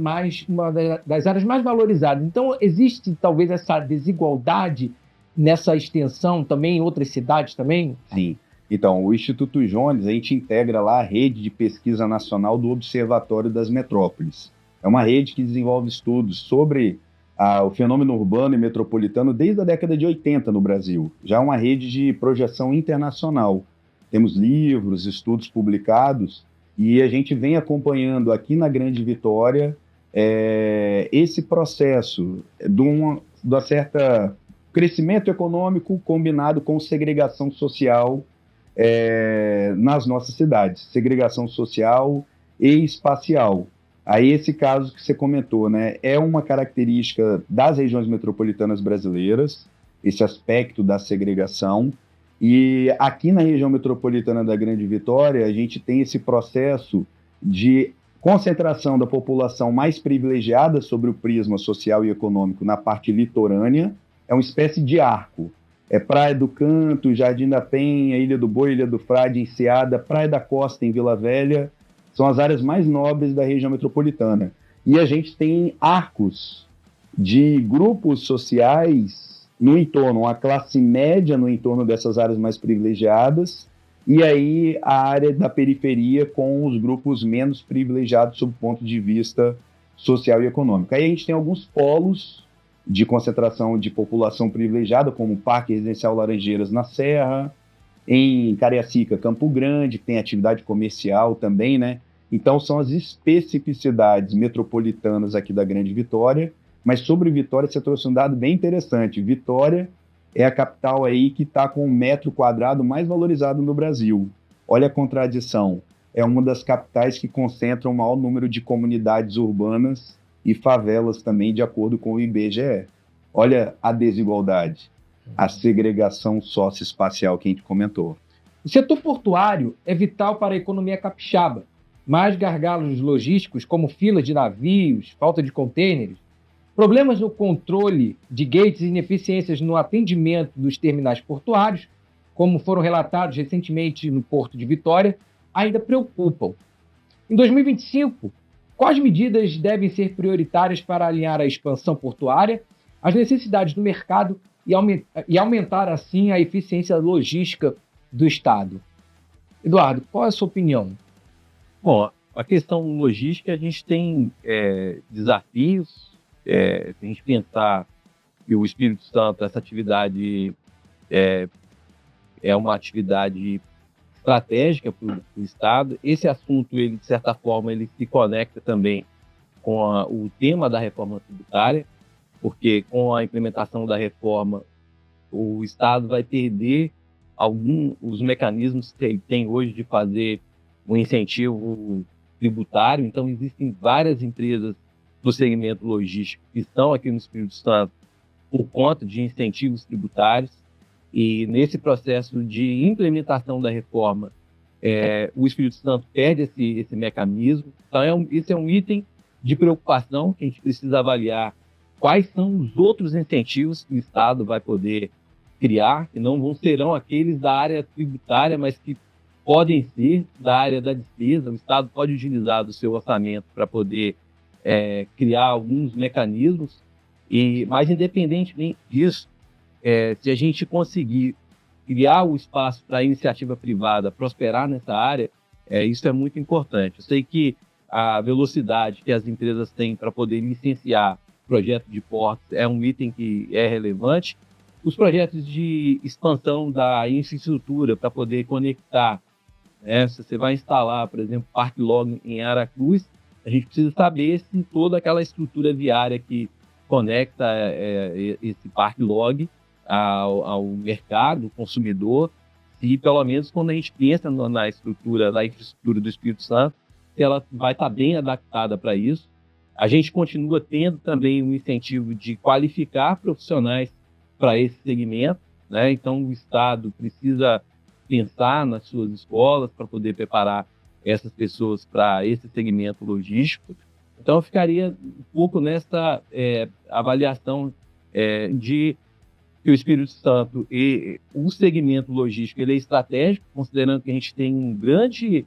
uma das áreas mais valorizadas. Então, existe talvez essa desigualdade nessa extensão também em outras cidades também? Sim. Então, o Instituto Jones, a gente integra lá a rede de pesquisa nacional do Observatório das Metrópoles. É uma rede que desenvolve estudos sobre o fenômeno urbano e metropolitano desde a década de 80 no Brasil. Já é uma rede de projeção internacional. Temos livros, estudos publicados, e a gente vem acompanhando aqui na Grande Vitória esse processo de um certo crescimento econômico combinado com segregação social nas nossas cidades, segregação social e espacial. Aí esse caso que você comentou, né, é uma característica das regiões metropolitanas brasileiras, esse aspecto da segregação. E aqui na região metropolitana da Grande Vitória, a gente tem esse processo de concentração da população mais privilegiada sobre o prisma social e econômico na parte litorânea. É uma espécie de arco. Praia do Canto, Jardim da Penha, Ilha do Boi, Ilha do Frade, Enseada, Praia da Costa, em Vila Velha. São as áreas mais nobres da região metropolitana. E a gente tem arcos de grupos sociais no entorno, a classe média no entorno dessas áreas mais privilegiadas, e aí a área da periferia com os grupos menos privilegiados sob o ponto de vista social e econômico. Aí a gente tem alguns polos de concentração de população privilegiada, como o Parque Residencial Laranjeiras na Serra, Em Cariacica, Campo Grande, que tem atividade comercial também, né? Então, são as especificidades metropolitanas aqui da Grande Vitória, mas sobre Vitória você trouxe um dado bem interessante. Vitória é a capital aí que está com o metro quadrado mais valorizado no Brasil. Olha a contradição. É uma das capitais que concentram o maior número de comunidades urbanas e favelas também, de acordo com o IBGE. Olha a desigualdade, a segregação socioespacial que a gente comentou. O setor portuário é vital para a economia capixaba, mas gargalos logísticos, como filas de navios, falta de contêineres, problemas no controle de gates e ineficiências no atendimento dos terminais portuários, como foram relatados recentemente no Porto de Vitória, ainda preocupam. Em 2025, quais medidas devem ser prioritárias para alinhar a expansão portuária às necessidades do mercado e aumentar, assim, a eficiência logística do Estado? Eduardo, qual é a sua opinião? Bom, a questão logística, a gente tem desafios. Se a gente pensar que o Espírito Santo, essa atividade é uma atividade estratégica para o Estado. Esse assunto, ele, de certa forma, ele se conecta também com o tema da reforma tributária, porque com a implementação da reforma, o Estado vai perder os mecanismos que ele tem hoje de fazer um incentivo tributário. Então, existem várias empresas do segmento logístico que estão aqui no Espírito Santo por conta de incentivos tributários. E nesse processo de implementação da reforma, o Espírito Santo perde esse mecanismo. Então, esse é um item de preocupação que a gente precisa avaliar quais são os outros incentivos que o Estado vai poder criar, que não serão aqueles da área tributária, mas que podem ser da área da despesa. O Estado pode utilizar do seu orçamento para poder criar alguns mecanismos, mas independentemente disso, se a gente conseguir criar o espaço para a iniciativa privada prosperar nessa área, isso é muito importante. Eu sei que a velocidade que as empresas têm para poder licenciar projetos de portos é um item que é relevante. Os projetos de expansão da infraestrutura para poder conectar, se você vai instalar, por exemplo, Parque Log em Aracruz, a gente precisa saber se toda aquela estrutura viária que conecta esse Parque Log ao mercado, consumidor, se pelo menos quando a gente pensa na infraestrutura do Espírito Santo, ela vai estar bem adaptada para isso. A gente continua tendo também um incentivo de qualificar profissionais para esse segmento, né? Então o Estado precisa pensar nas suas escolas para poder preparar essas pessoas para esse segmento logístico. Então eu ficaria um pouco nessa avaliação de que o Espírito Santo e o segmento logístico ele é estratégico, considerando que a gente tem um grande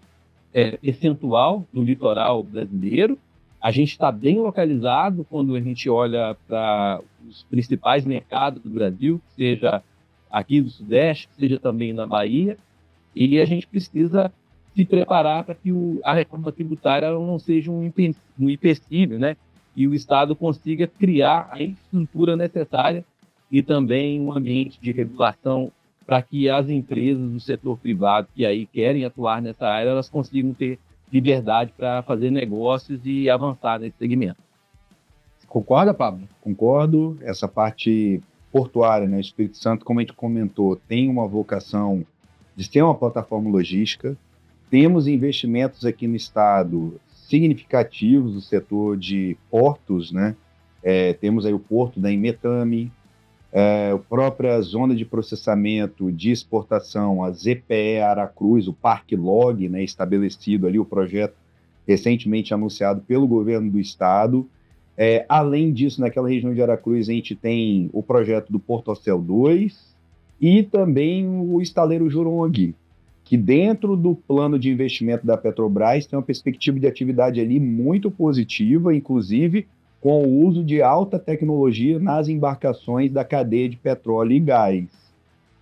percentual no litoral brasileiro. A gente está bem localizado quando a gente olha para os principais mercados do Brasil, seja aqui do Sudeste, seja também na Bahia, e a gente precisa se preparar para que a reforma tributária não seja um empecilho, né? E o Estado consiga criar a infraestrutura necessária e também um ambiente de regulação para que as empresas do setor privado que aí querem atuar nessa área, elas consigam ter liberdade para fazer negócios e avançar nesse segmento. Concorda, Pablo? Concordo. Essa parte portuária, né? O Espírito Santo, como a gente comentou, tem uma vocação de ser uma plataforma logística. Temos investimentos aqui no estado significativos no setor de portos, né? Temos aí o porto da Imetame, a própria zona de processamento de exportação, a ZPE Aracruz, o Parque Log, né, estabelecido ali, o projeto recentemente anunciado pelo governo do estado. Além disso, naquela região de Aracruz, a gente tem o projeto do Portocel 2 e também o estaleiro Jurong, que dentro do plano de investimento da Petrobras tem uma perspectiva de atividade ali muito positiva, inclusive com o uso de alta tecnologia nas embarcações da cadeia de petróleo e gás.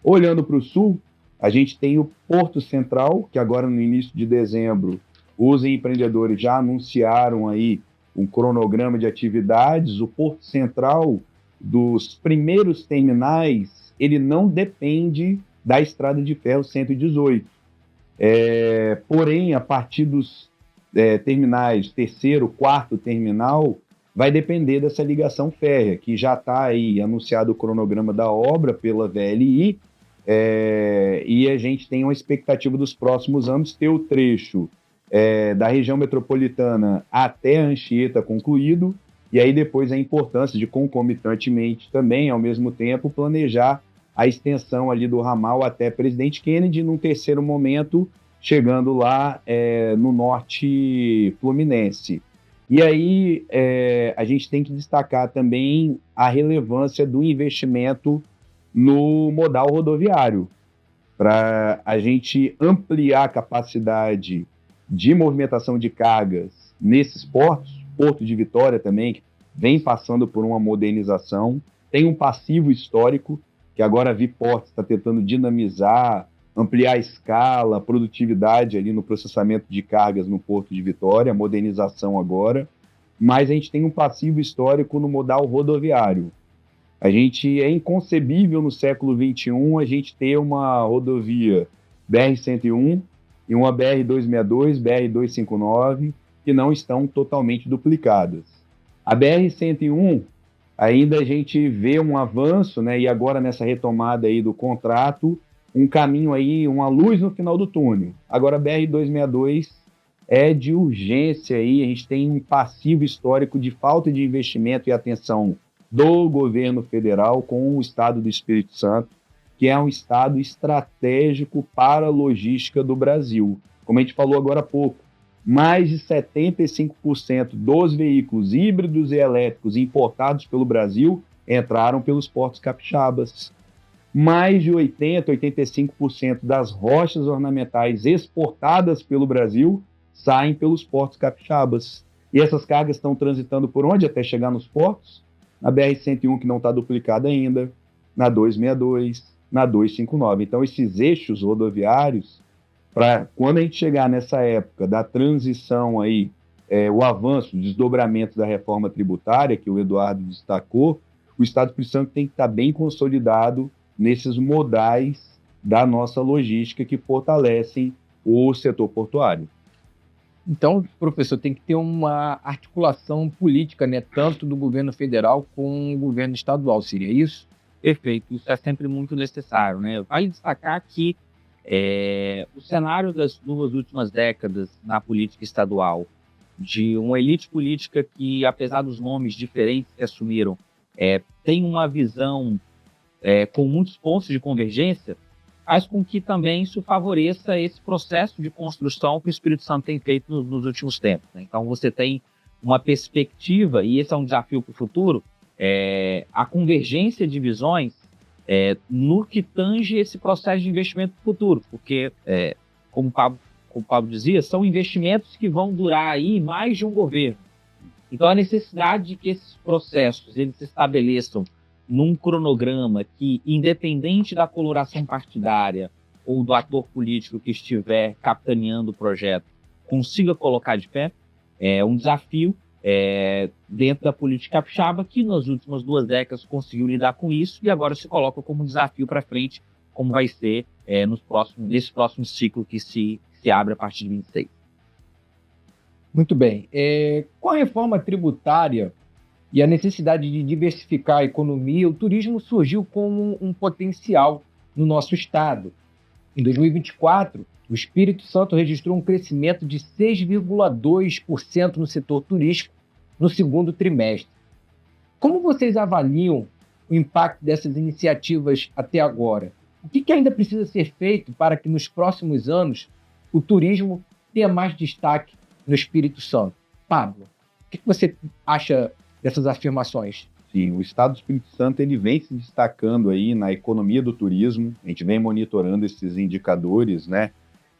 Olhando para o sul, a gente tem o Porto Central, que agora no início de dezembro, os empreendedores já anunciaram aí um cronograma de atividades. O Porto Central, dos primeiros terminais, ele não depende da Estrada de Ferro 118. Porém, a partir dos terminais, terceiro, quarto terminal, vai depender dessa ligação férrea, que já está aí anunciado o cronograma da obra pela VLI, e a gente tem uma expectativa dos próximos anos ter o trecho da região metropolitana até Anchieta concluído, e aí depois a importância de, concomitantemente também, ao mesmo tempo, planejar a extensão ali do ramal até Presidente Kennedy, num terceiro momento, chegando lá no norte fluminense. E aí a gente tem que destacar também a relevância do investimento no modal rodoviário, para a gente ampliar a capacidade de movimentação de cargas nesses portos. Porto de Vitória também, que vem passando por uma modernização, tem um passivo histórico, que agora a Viportos está tentando dinamizar, ampliar a escala, a produtividade ali no processamento de cargas no Porto de Vitória, modernização agora, mas a gente tem um passivo histórico no modal rodoviário. É inconcebível no século XXI a gente ter uma rodovia BR-101 e uma BR-262, BR-259, que não estão totalmente duplicadas. A BR-101, ainda a gente vê um avanço, né, e agora nessa retomada aí do contrato, um caminho aí, uma luz no final do túnel. Agora a BR-262 é de urgência aí, a gente tem um passivo histórico de falta de investimento e atenção do governo federal com o estado do Espírito Santo, que é um estado estratégico para a logística do Brasil. Como a gente falou agora há pouco, mais de 75% dos veículos híbridos e elétricos importados pelo Brasil entraram pelos portos capixabas. Mais de 85% das rochas ornamentais exportadas pelo Brasil saem pelos portos capixabas. E essas cargas estão transitando por onde até chegar nos portos? Na BR-101, que não está duplicada ainda, na 262, na 259. Então, esses eixos rodoviários, para quando a gente chegar nessa época da transição aí, o avanço, o desdobramento da reforma tributária, que o Eduardo destacou, o Estado do Espírito Santo tem que estar bem consolidado nesses modais da nossa logística que fortalecem o setor portuário. Então, professor, tem que ter uma articulação política, né, tanto do governo federal com o governo estadual, seria isso? Perfeito, isso é sempre muito necessário, né? Vale destacar que o cenário das 2 últimas décadas na política estadual, de uma elite política que, apesar dos nomes diferentes que assumiram, tem uma visão com muitos pontos de convergência, faz com que também isso favoreça esse processo de construção que o Espírito Santo tem feito nos últimos tempos, né? Então, você tem uma perspectiva, e esse é um desafio para o futuro, a convergência de visões no que tange esse processo de investimento futuro, porque, como o Pablo dizia, são investimentos que vão durar aí mais de um governo. Então, a necessidade de que esses processos eles se estabeleçam num cronograma que, independente da coloração partidária ou do ator político que estiver capitaneando o projeto, consiga colocar de pé, é um desafio dentro da política capixaba, que nas últimas 2 décadas conseguiu lidar com isso e agora se coloca como desafio para frente, como vai ser nesse próximo ciclo que se abre a partir de 26. Muito bem. Com a reforma tributária e a necessidade de diversificar a economia, o turismo surgiu como um potencial no nosso estado. Em 2024, o Espírito Santo registrou um crescimento de 6,2% no setor turístico no segundo trimestre. Como vocês avaliam o impacto dessas iniciativas até agora? O que ainda precisa ser feito para que nos próximos anos o turismo tenha mais destaque no Espírito Santo? Pablo, o que você acha dessas afirmações? Sim, o Estado do Espírito Santo ele vem se destacando aí na economia do turismo, a gente vem monitorando esses indicadores, né?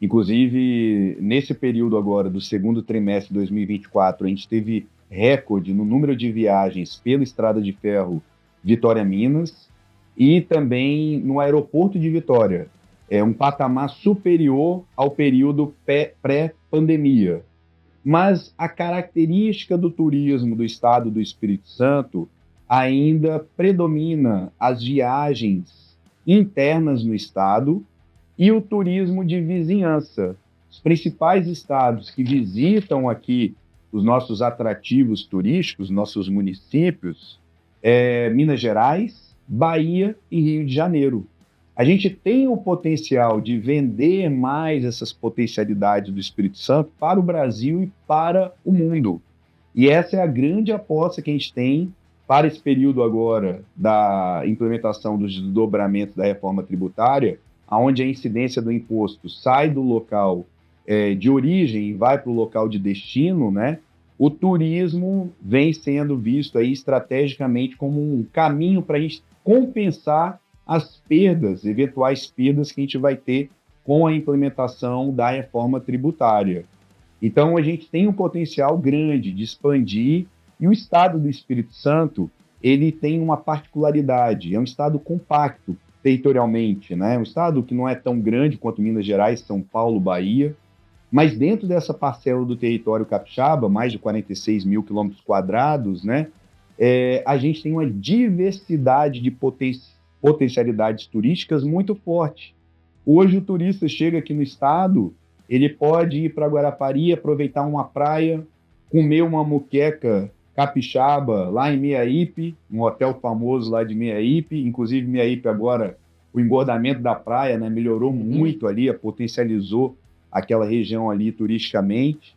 Inclusive, nesse período agora do segundo trimestre de 2024, a gente teve recorde no número de viagens pela Estrada de Ferro Vitória-Minas e também no aeroporto de Vitória. É um patamar superior ao período pré-pandemia. Mas a característica do turismo do Estado do Espírito Santo ainda predomina as viagens internas no estado e o turismo de vizinhança. Os principais estados que visitam aqui os nossos atrativos turísticos, nossos municípios, Minas Gerais, Bahia e Rio de Janeiro. A gente tem o potencial de vender mais essas potencialidades do Espírito Santo para o Brasil e para o mundo. E essa é a grande aposta que a gente tem para esse período agora da implementação dos desdobramentos da reforma tributária, onde a incidência do imposto sai do local de origem e vai para o local de destino, né? O turismo vem sendo visto aí estrategicamente como um caminho para a gente compensar as perdas, eventuais perdas que a gente vai ter com a implementação da reforma tributária. Então, a gente tem um potencial grande de expandir, e o estado do Espírito Santo, ele tem uma particularidade, é um estado compacto territorialmente, né? Um estado que não é tão grande quanto Minas Gerais, São Paulo, Bahia, mas dentro dessa parcela do território capixaba, mais de 46 mil quilômetros quadrados, né? A gente tem uma diversidade de potencialidades turísticas muito forte. Hoje o turista chega aqui no estado, ele pode ir para Guarapari, aproveitar uma praia, comer uma moqueca capixaba lá em Meaípe, um hotel famoso lá de Meaípe. Inclusive Meaípe agora, o engordamento da praia, né, melhorou muito ali, potencializou aquela região ali turisticamente.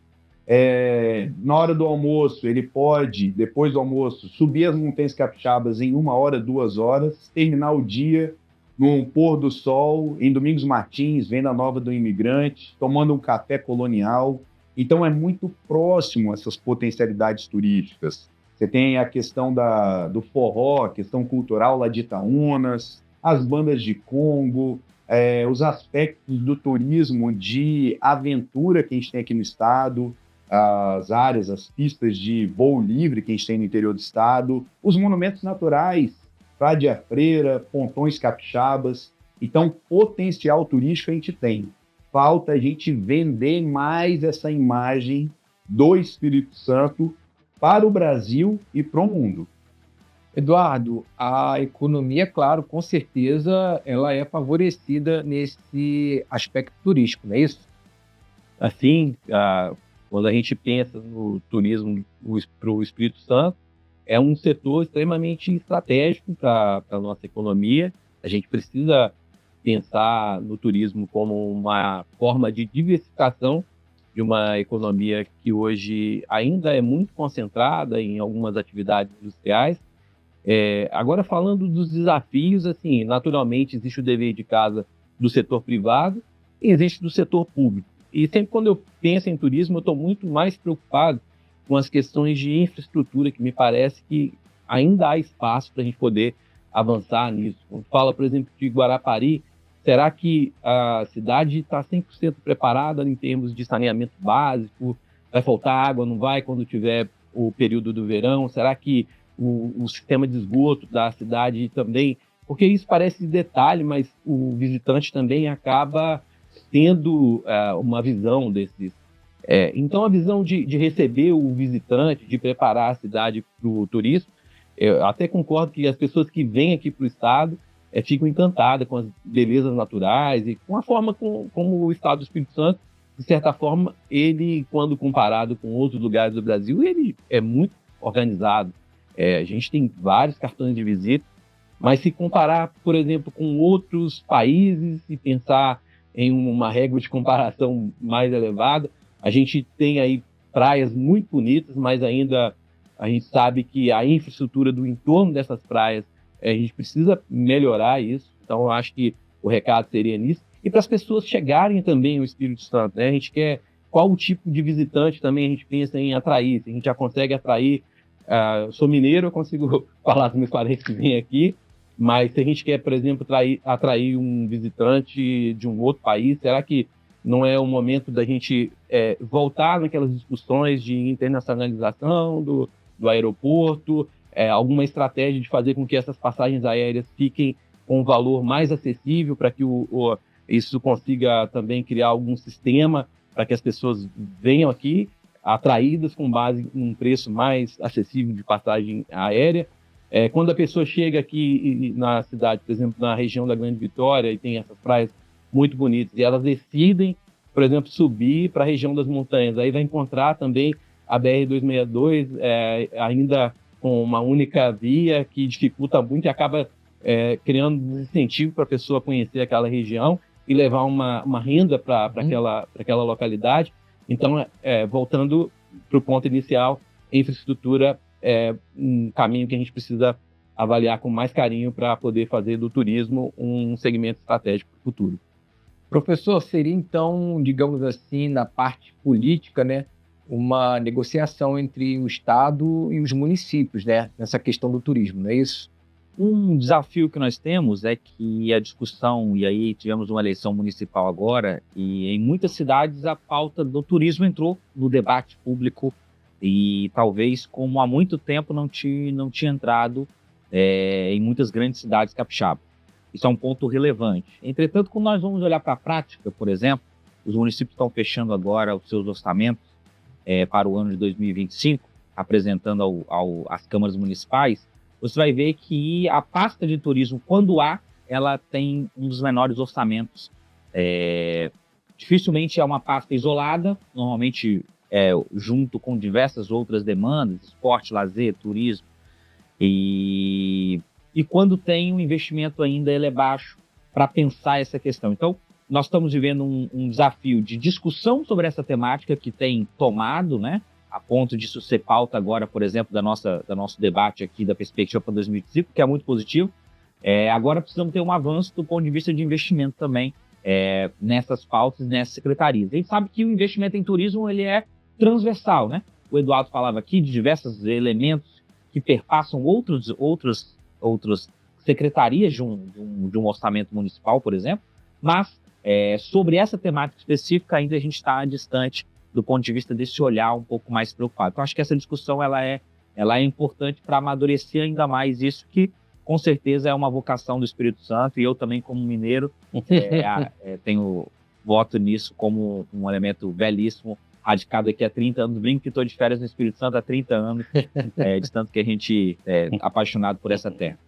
Na hora do almoço, ele pode, depois do almoço, subir as montanhas capixabas em 1 hora, 2 horas, terminar o dia no pôr do sol, em Domingos Martins, Venda Nova do Imigrante, tomando um café colonial. Então, é muito próximo essas potencialidades turísticas. Você tem a questão do forró, a questão cultural lá de Itaúnas, as bandas de Congo, os aspectos do turismo de aventura que a gente tem aqui no estado, as áreas, as pistas de voo livre que a gente tem no interior do estado, os monumentos naturais, Praia de Freira, pontões capixabas. Então, potencial turístico a gente tem. Falta a gente vender mais essa imagem do Espírito Santo para o Brasil e para o mundo. Eduardo, a economia, claro, com certeza, ela é favorecida nesse aspecto turístico, não é isso? Assim, quando a gente pensa no turismo para o Espírito Santo, é um setor extremamente estratégico para a nossa economia. A gente precisa pensar no turismo como uma forma de diversificação de uma economia que hoje ainda é muito concentrada em algumas atividades industriais. Agora, falando dos desafios, assim, naturalmente existe o dever de casa do setor privado e existe do setor público. E sempre quando eu penso em turismo, eu estou muito mais preocupado com as questões de infraestrutura, que me parece que ainda há espaço para a gente poder avançar nisso. Quando fala, por exemplo, de Guarapari, será que a cidade está 100% preparada em termos de saneamento básico? Vai faltar água, não vai, quando tiver o período do verão? Será que o sistema de esgoto da cidade também... Porque isso parece detalhe, mas o visitante também acaba tendo uma visão desses... Então, a visão de receber o visitante, de preparar a cidade para o turismo, eu até concordo que as pessoas que vêm aqui para o estado ficam encantadas com as belezas naturais e com a forma como o estado do Espírito Santo, de certa forma, ele, quando comparado com outros lugares do Brasil, ele é muito organizado. A gente tem vários cartões de visita, mas se comparar, por exemplo, com outros países e pensar em uma régua de comparação mais elevada, a gente tem aí praias muito bonitas, mas ainda a gente sabe que a infraestrutura do entorno dessas praias, a gente precisa melhorar isso. Então, eu acho que o recado seria nisso. E para as pessoas chegarem também ao Espírito Santo, né? A gente quer qual o tipo de visitante também a gente pensa em atrair. Se a gente já consegue atrair... eu sou mineiro, eu consigo falar com meus parentes que vêm aqui, mas se a gente quer, por exemplo, atrair um visitante de um outro país, será que não é o momento da gente voltar naquelas discussões de internacionalização do aeroporto, alguma estratégia de fazer com que essas passagens aéreas fiquem com um valor mais acessível para que isso consiga também criar algum sistema para que as pessoas venham aqui atraídas com base em um preço mais acessível de passagem aérea. Quando a pessoa chega aqui na cidade, por exemplo, na região da Grande Vitória, e tem essas praias muito bonitas, e elas decidem, por exemplo, subir para a região das montanhas, aí vai encontrar também a BR-262, ainda com uma única via, que dificulta muito e acaba criando desincentivo para a pessoa conhecer aquela região e levar uma renda para aquela localidade. Então, voltando para o ponto inicial, infraestrutura é um caminho que a gente precisa avaliar com mais carinho para poder fazer do turismo um segmento estratégico para o futuro. Professor, seria então, digamos assim, na parte política, né, uma negociação entre o Estado e os municípios, né, nessa questão do turismo, não é isso? Um desafio que nós temos é que a discussão, e aí tivemos uma eleição municipal agora, e em muitas cidades a pauta do turismo entrou no debate público e talvez como há muito tempo não tinha entrado em muitas grandes cidades capixabas. Isso é um ponto relevante. Entretanto, quando nós vamos olhar para a prática, por exemplo, os municípios estão fechando agora os seus orçamentos para o ano de 2025, apresentando às câmaras municipais. Você vai ver que a pasta de turismo, quando ela tem um dos menores orçamentos. Dificilmente é uma pasta isolada, normalmente junto com diversas outras demandas, esporte, lazer, turismo. E quando tem um investimento ainda ele é baixo para pensar essa questão. Então, nós estamos vivendo um desafio de discussão sobre essa temática que tem tomado, né? A ponto disso ser pauta agora, por exemplo, do nosso debate aqui da perspectiva para 2025, que é muito positivo. Agora precisamos ter um avanço do ponto de vista de investimento também nessas pautas, nessas secretarias. A gente sabe que o investimento em turismo ele é transversal, né? O Eduardo falava aqui de diversos elementos que perpassam outras secretarias de um orçamento municipal, por exemplo, mas sobre essa temática específica ainda a gente está distante do ponto de vista desse olhar um pouco mais preocupado. Então, acho que essa discussão ela é importante para amadurecer ainda mais isso, que com certeza é uma vocação do Espírito Santo, e eu também, como mineiro, tenho voto nisso como um elemento belíssimo, radicado aqui há 30 anos, brinco que estou de férias no Espírito Santo há 30 anos, de tanto que a gente é apaixonado por essa terra.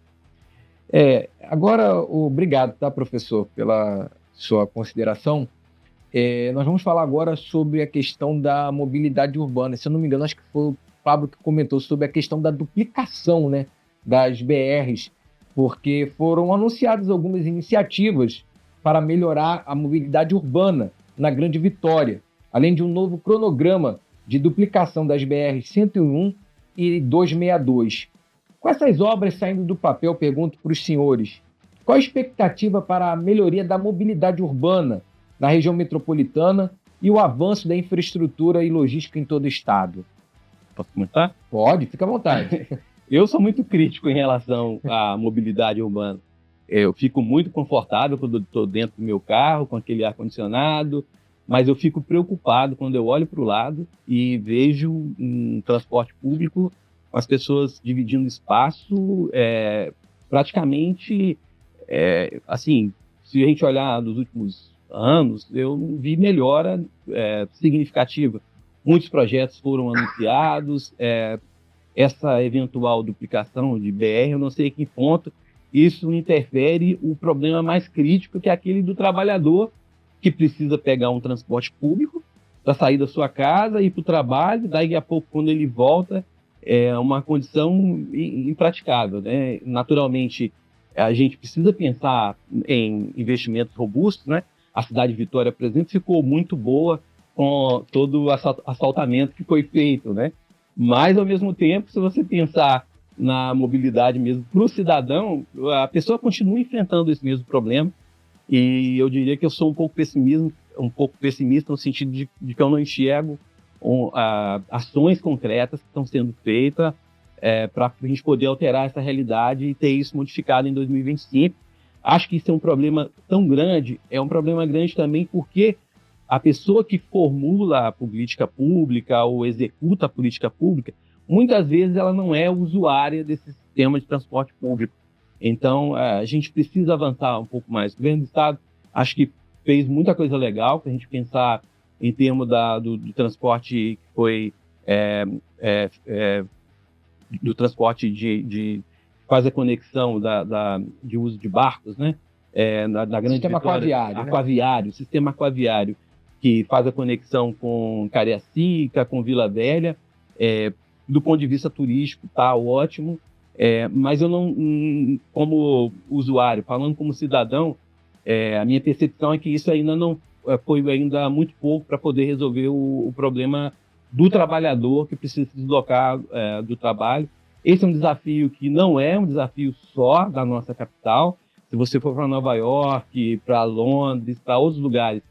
Agora, obrigado, tá, professor, pela sua consideração. Nós vamos falar agora sobre a questão da mobilidade urbana. Se eu não me engano, acho que foi o Pablo que comentou sobre a questão da duplicação, né, das BRs, porque foram anunciadas algumas iniciativas para melhorar a mobilidade urbana na Grande Vitória, além de um novo cronograma de duplicação das BRs 101 e 262. Com essas obras saindo do papel, pergunto para os senhores, qual a expectativa para a melhoria da mobilidade urbana na região metropolitana e o avanço da infraestrutura e logística em todo o estado? Posso começar? Pode, fica à vontade. Eu sou muito crítico em relação à mobilidade urbana. Eu fico muito confortável quando estou dentro do meu carro, com aquele ar-condicionado, mas eu fico preocupado quando eu olho para o lado e vejo um transporte público com as pessoas dividindo espaço, praticamente, assim, se a gente olhar nos últimos anos, eu não vi melhora significativa. Muitos projetos foram anunciados, essa eventual duplicação de BR, eu não sei em que ponto isso interfere o problema mais crítico, que é aquele do trabalhador que precisa pegar um transporte público para sair da sua casa e ir para o trabalho, daí a pouco, quando ele volta, é uma condição impraticável, né? Naturalmente, a gente precisa pensar em investimentos robustos, né? A cidade de Vitória, por exemplo, ficou muito boa com todo o asfaltamento que foi feito, né? Mas, ao mesmo tempo, se você pensar na mobilidade mesmo para o cidadão, a pessoa continua enfrentando esse mesmo problema, e eu diria que eu sou um pouco pessimista no sentido de que eu não enxergo ações concretas que estão sendo feitas para a gente poder alterar essa realidade e ter isso modificado em 2025. Acho que isso é um problema tão grande, é um problema grande também porque a pessoa que formula a política pública ou executa a política pública, muitas vezes ela não é usuária desse sistema de transporte público. Então, a gente precisa avançar um pouco mais. O governo do Estado, acho que fez muita coisa legal para a gente pensar em termos do transporte que foi do transporte faz a conexão de uso de barcos, né? Da Grande Sistema Vitória, aquaviário, né? Sistema aquaviário, que faz a conexão com Cariacica, com Vila Velha. Do ponto de vista turístico, está ótimo, mas eu não, como usuário, falando como cidadão, a minha percepção é que isso ainda não foi ainda muito pouco para poder resolver o problema do trabalhador que precisa se deslocar do trabalho. Esse é um desafio que não é um desafio só da nossa capital. Se você for para Nova York, para Londres, para outros lugares,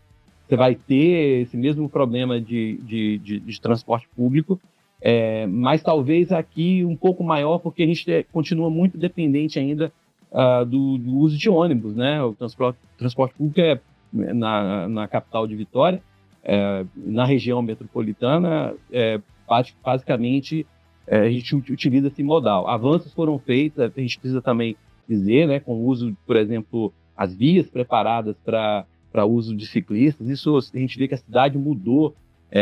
você vai ter esse mesmo problema de transporte público, mas talvez aqui um pouco maior, porque a gente continua muito dependente ainda do uso de ônibus, né? O transporte público na capital de Vitória, na região metropolitana, basicamente a gente utiliza esse modal. Avanços foram feitos, a gente precisa também dizer, né, com o uso, por exemplo, as vias preparadas para uso de ciclistas. Isso a gente vê que a cidade mudou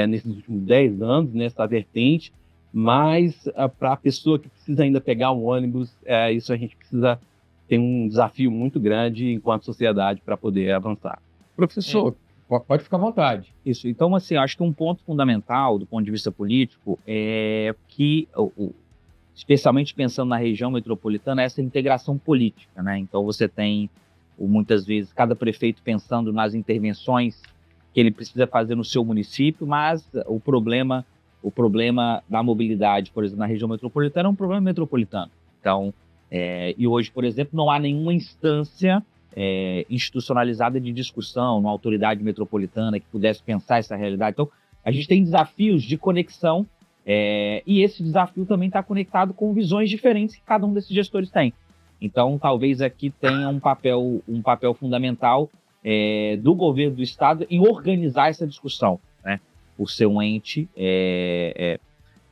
nesses últimos 10 anos, nessa vertente, mas para a pessoa que precisa ainda pegar um ônibus, isso a gente precisa ter um desafio muito grande enquanto sociedade para poder avançar. Professor, pode ficar à vontade. Isso, então, assim, acho que um ponto fundamental do ponto de vista político é que, especialmente pensando na região metropolitana, essa integração política, né? Então, você tem, muitas vezes, cada prefeito pensando nas intervenções que ele precisa fazer no seu município, mas o problema da mobilidade, por exemplo, na região metropolitana é um problema metropolitano. Então, e hoje, por exemplo, não há nenhuma instância institucionalizada de discussão, uma autoridade metropolitana que pudesse pensar essa realidade. Então, a gente tem desafios de conexão e esse desafio também está conectado com visões diferentes que cada um desses gestores tem. Então, talvez aqui tenha um papel fundamental do governo do Estado em organizar essa discussão, né? Por ser um ente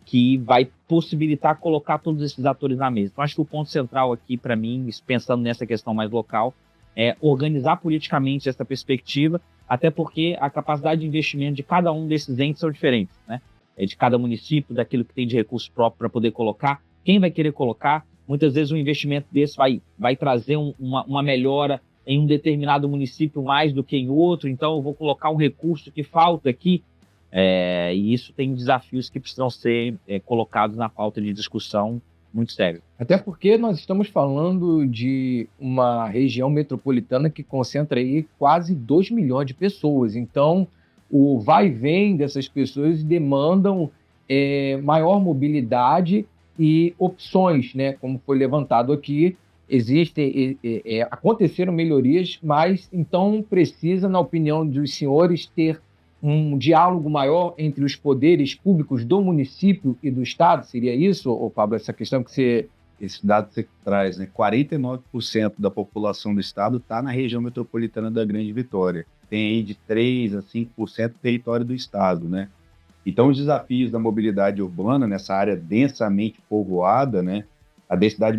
que vai possibilitar colocar todos esses atores na mesa. Então, acho que o ponto central aqui, para mim, pensando nessa questão mais local, é organizar politicamente essa perspectiva, até porque a capacidade de investimento de cada um desses entes são diferentes, né? De cada município, daquilo que tem de recurso próprio para poder colocar, quem vai querer colocar. Muitas vezes um investimento desse vai trazer uma melhora em um determinado município mais do que em outro, então eu vou colocar um recurso que falta aqui, e isso tem desafios que precisam ser colocados na pauta de discussão muito sério. Até porque nós estamos falando de uma região metropolitana que concentra aí quase 2 milhões de pessoas, então o vai e vem dessas pessoas demandam maior mobilidade e opções, né? Como foi levantado aqui, aconteceram melhorias, mas então precisa, na opinião dos senhores, ter um diálogo maior entre os poderes públicos do município e do Estado? Seria isso, Pablo, essa questão que você... Esse dado que você traz, né? 49% da população do Estado está na região metropolitana da Grande Vitória. Tem aí de 3% a 5% do território do Estado, né? Então, os desafios da mobilidade urbana nessa área densamente povoada, né? A densidade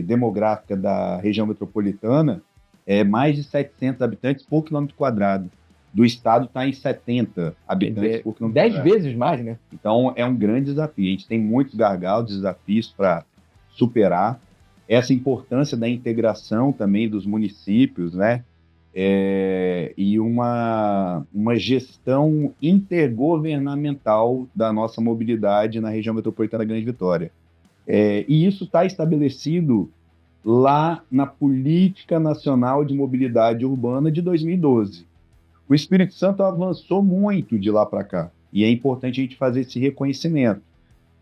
demográfica da região metropolitana é mais de 700 habitantes por quilômetro quadrado. Do Estado está em 70 habitantes por quilômetro quadrado. 10 vezes mais, né? Então, é um grande desafio. A gente tem muitos gargalos, desafios para superar. Essa importância da integração também dos municípios, né? E uma gestão intergovernamental da nossa mobilidade na região metropolitana da Grande Vitória. E isso está estabelecido lá na Política Nacional de Mobilidade Urbana de 2012. O Espírito Santo avançou muito de lá para cá, e é importante a gente fazer esse reconhecimento.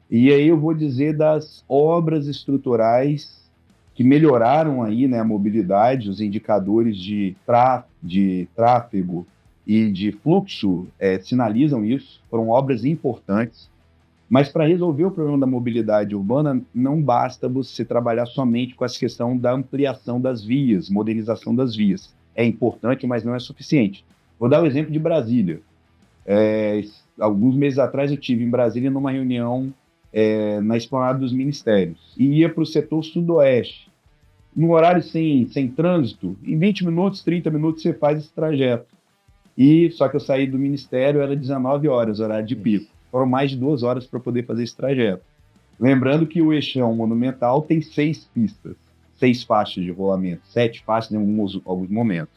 E aí eu vou dizer das obras estruturais que melhoraram aí, né, a mobilidade, os indicadores de tráfego e de fluxo sinalizam isso, foram obras importantes. Mas para resolver o problema da mobilidade urbana, não basta você trabalhar somente com essa questão da ampliação das vias, modernização das vias. É importante, mas não é suficiente. Vou dar o exemplo de Brasília. Alguns meses atrás eu estive em Brasília numa reunião na Esplanada dos Ministérios e ia para o setor sudoeste. No horário sem trânsito, em 20 minutos, 30 minutos você faz esse trajeto. Só que eu saí do Ministério, era 19 horas, horário de pico. Foram mais de 2 horas para poder fazer esse trajeto. Lembrando que o eixão monumental tem 6 pistas, 6 faixas de rolamento, 7 faixas em alguns momentos.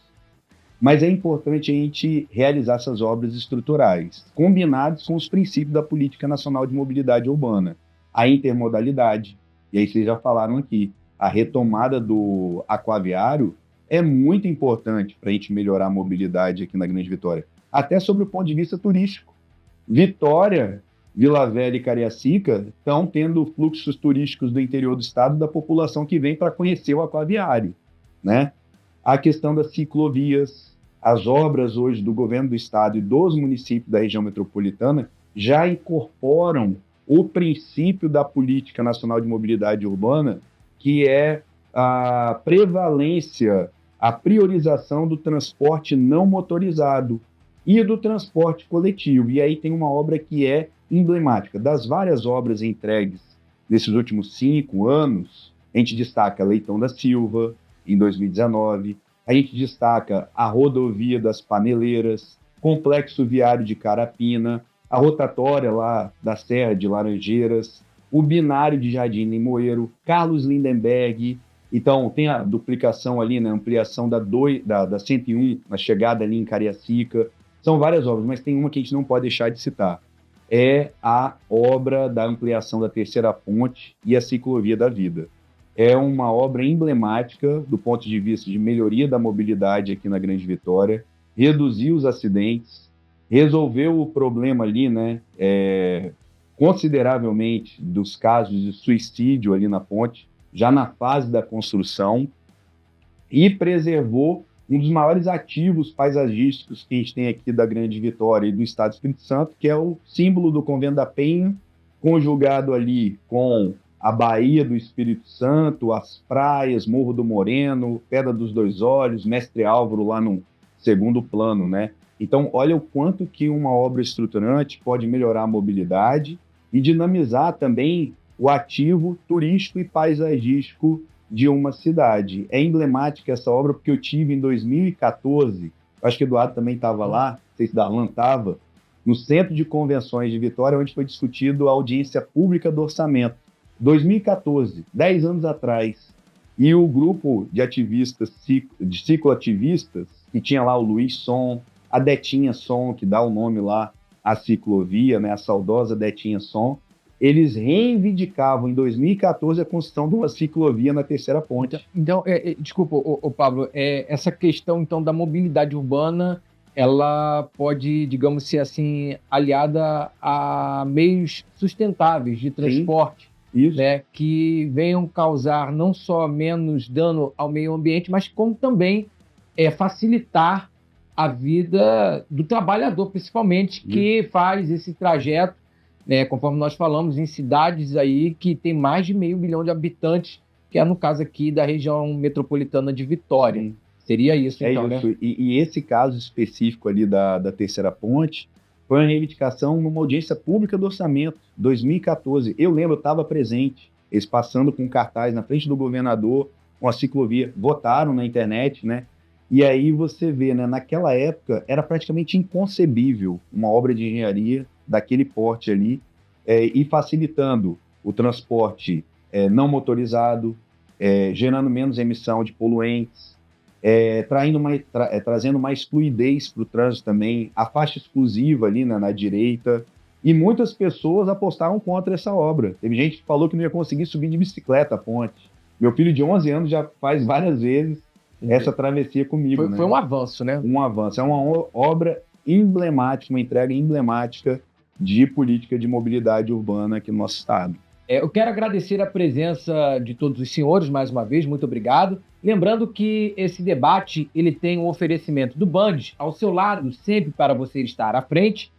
Mas é importante a gente realizar essas obras estruturais, combinadas com os princípios da Política Nacional de Mobilidade Urbana. A intermodalidade, e aí vocês já falaram aqui, a retomada do aquaviário é muito importante para a gente melhorar a mobilidade aqui na Grande Vitória, até sobre o ponto de vista turístico. Vitória, Vila Velha e Cariacica estão tendo fluxos turísticos do interior do estado da população que vem para conhecer o aquaviário, né? A questão das ciclovias, as obras hoje do governo do estado e dos municípios da região metropolitana já incorporam o princípio da Política Nacional de Mobilidade Urbana, que é a prevalência, a priorização do transporte não motorizado e do transporte coletivo. E aí tem uma obra que é emblemática. Das várias obras entregues nesses últimos 5 anos, a gente destaca Leitão da Silva, em 2019, a gente destaca a rodovia das Paneleiras, Complexo Viário de Carapina, a rotatória lá da Serra de Laranjeiras, o binário de Jardim Limoeiro, Carlos Lindenberg. Então, tem a duplicação ali, né, ampliação da 101, na chegada ali em Cariacica. São várias obras, mas tem uma que a gente não pode deixar de citar. É a obra da ampliação da Terceira Ponte e a Ciclovia da Vida. É uma obra emblemática do ponto de vista de melhoria da mobilidade aqui na Grande Vitória, reduzir os acidentes, resolveu o problema ali, né, consideravelmente dos casos de suicídio ali na ponte, já na fase da construção, e preservou um dos maiores ativos paisagísticos que a gente tem aqui da Grande Vitória e do Estado do Espírito Santo, que é o símbolo do Convento da Penha, conjugado ali com a Baía do Espírito Santo, as praias, Morro do Moreno, Pedra dos Dois Olhos, Mestre Álvaro lá no segundo plano, né? Então, olha o quanto que uma obra estruturante pode melhorar a mobilidade e dinamizar também o ativo turístico e paisagístico de uma cidade. É emblemática essa obra porque eu tive em 2014, acho que o Eduardo também estava lá, não sei se Darlan estava, no Centro de Convenções de Vitória, onde foi discutido a audiência pública do orçamento. 2014, 10 anos atrás. E o grupo de ativistas, de cicloativistas, que tinha lá o Luiz Som, a Detinha Som, que dá o nome lá à ciclovia, né, a saudosa Detinha Som, eles reivindicavam em 2014 a construção de uma ciclovia na Terceira Ponte. Então, desculpa, Pablo, essa questão então da mobilidade urbana, ela pode, digamos ser assim, aliada a meios sustentáveis de transporte, né, que venham causar não só menos dano ao meio ambiente, mas como também facilitar a vida do trabalhador, principalmente, que faz esse trajeto, né, conforme nós falamos, em cidades aí que tem mais de 500 mil de habitantes, que é no caso aqui da região metropolitana de Vitória. Seria isso, então, isso, né? E esse caso específico ali da Terceira Ponte foi uma reivindicação numa audiência pública do orçamento, 2014. Eu lembro, eu estava presente, eles passando com cartaz na frente do governador, com a ciclovia, votaram na internet, né? E aí você vê, né, naquela época era praticamente inconcebível uma obra de engenharia daquele porte ali, e facilitando o transporte não motorizado, gerando menos emissão de poluentes, trazendo mais fluidez para o trânsito também, a faixa exclusiva ali na direita, e muitas pessoas apostaram contra essa obra. Teve gente que falou que não ia conseguir subir de bicicleta a ponte. Meu filho de 11 anos já faz várias vezes essa travessia comigo. Foi um avanço, né? Um avanço. É uma obra emblemática, uma entrega emblemática de política de mobilidade urbana aqui no nosso estado. Eu quero agradecer a presença de todos os senhores, mais uma vez, muito obrigado. Lembrando que esse debate ele tem um oferecimento do Band ao seu lado, sempre para você estar à frente,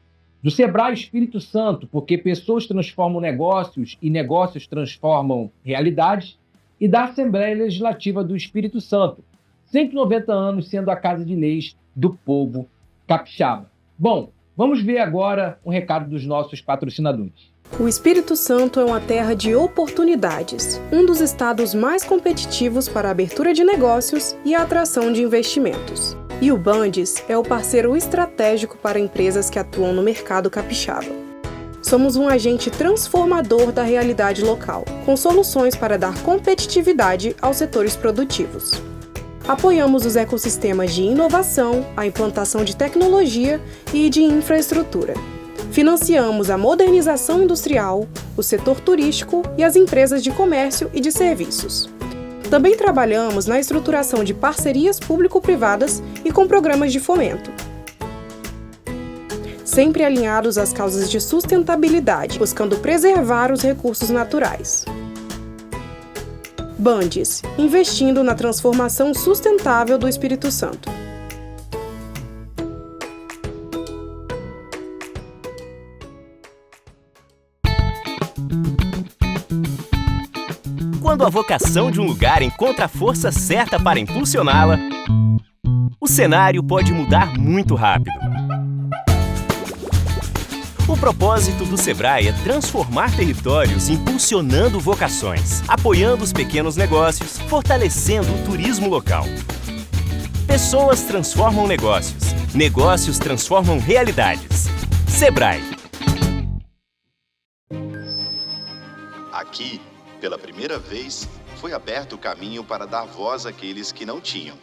do Sebrae Espírito Santo, porque pessoas transformam negócios e negócios transformam realidades, e da Assembleia Legislativa do Espírito Santo, 190 anos sendo a Casa de Leis do povo capixaba. Bom, vamos ver agora um recado dos nossos patrocinadores. O Espírito Santo é uma terra de oportunidades, um dos estados mais competitivos para a abertura de negócios e a atração de investimentos. E o Bandes é o parceiro estratégico para empresas que atuam no mercado capixaba. somos um agente transformador da realidade local, com soluções para dar competitividade aos setores produtivos. Apoiamos os ecossistemas de inovação, a implantação de tecnologia e de infraestrutura. Financiamos a modernização industrial, o setor turístico e as empresas de comércio e de serviços. Também trabalhamos na estruturação de parcerias público-privadas e com programas de fomento. Sempre alinhados às causas de sustentabilidade, buscando preservar os recursos naturais. Bandes, investindo na transformação sustentável do Espírito Santo. Quando a vocação de um lugar encontra a força certa para impulsioná-la, o cenário pode mudar muito rápido. O propósito do Sebrae é transformar territórios impulsionando vocações, apoiando os pequenos negócios, fortalecendo o turismo local. Pessoas transformam negócios, negócios transformam realidades. Sebrae. Aqui, pela primeira vez, foi aberto o caminho para dar voz àqueles que não tinham.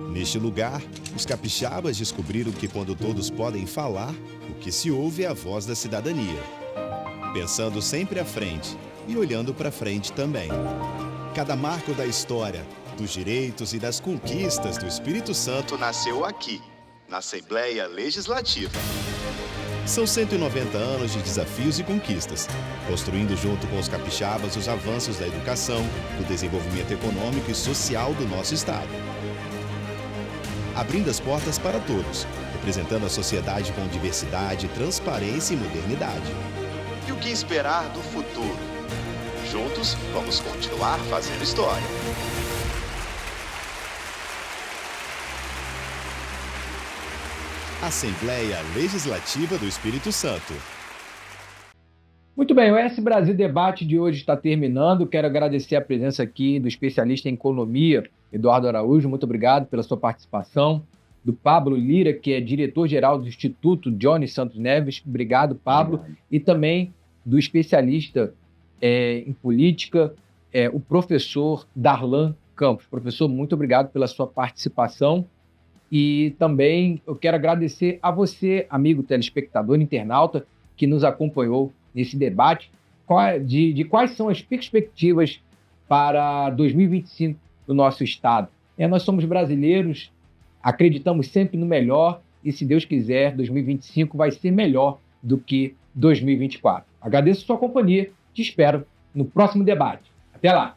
Neste lugar, os capixabas descobriram que quando todos podem falar, o que se ouve é a voz da cidadania. Pensando sempre à frente e olhando para frente também. Cada marco da história, dos direitos e das conquistas do Espírito Santo nasceu aqui, na Assembleia Legislativa. São 190 anos de desafios e conquistas, construindo junto com os capixabas os avanços da educação, do desenvolvimento econômico e social do nosso estado. Abrindo as portas para todos, representando a sociedade com diversidade, transparência e modernidade. E o que esperar do futuro? Juntos, vamos continuar fazendo história. Assembleia Legislativa do Espírito Santo. Muito bem, o S Brasil Debate de hoje está terminando. Quero agradecer a presença aqui do especialista em economia, Eduardo Araújo. Muito obrigado pela sua participação. Do Pablo Lira, que é diretor-geral do Instituto Johnny Santos Neves. Obrigado, Pablo. E também do especialista em política, o professor Darlan Campos. Professor, muito obrigado pela sua participação. E também eu quero agradecer a você, amigo telespectador, internauta, que nos acompanhou nesse debate, de quais são as perspectivas para 2025 do nosso Estado. Nós somos brasileiros, acreditamos sempre no melhor e, se Deus quiser, 2025 vai ser melhor do que 2024. Agradeço a sua companhia, te espero no próximo debate. Até lá!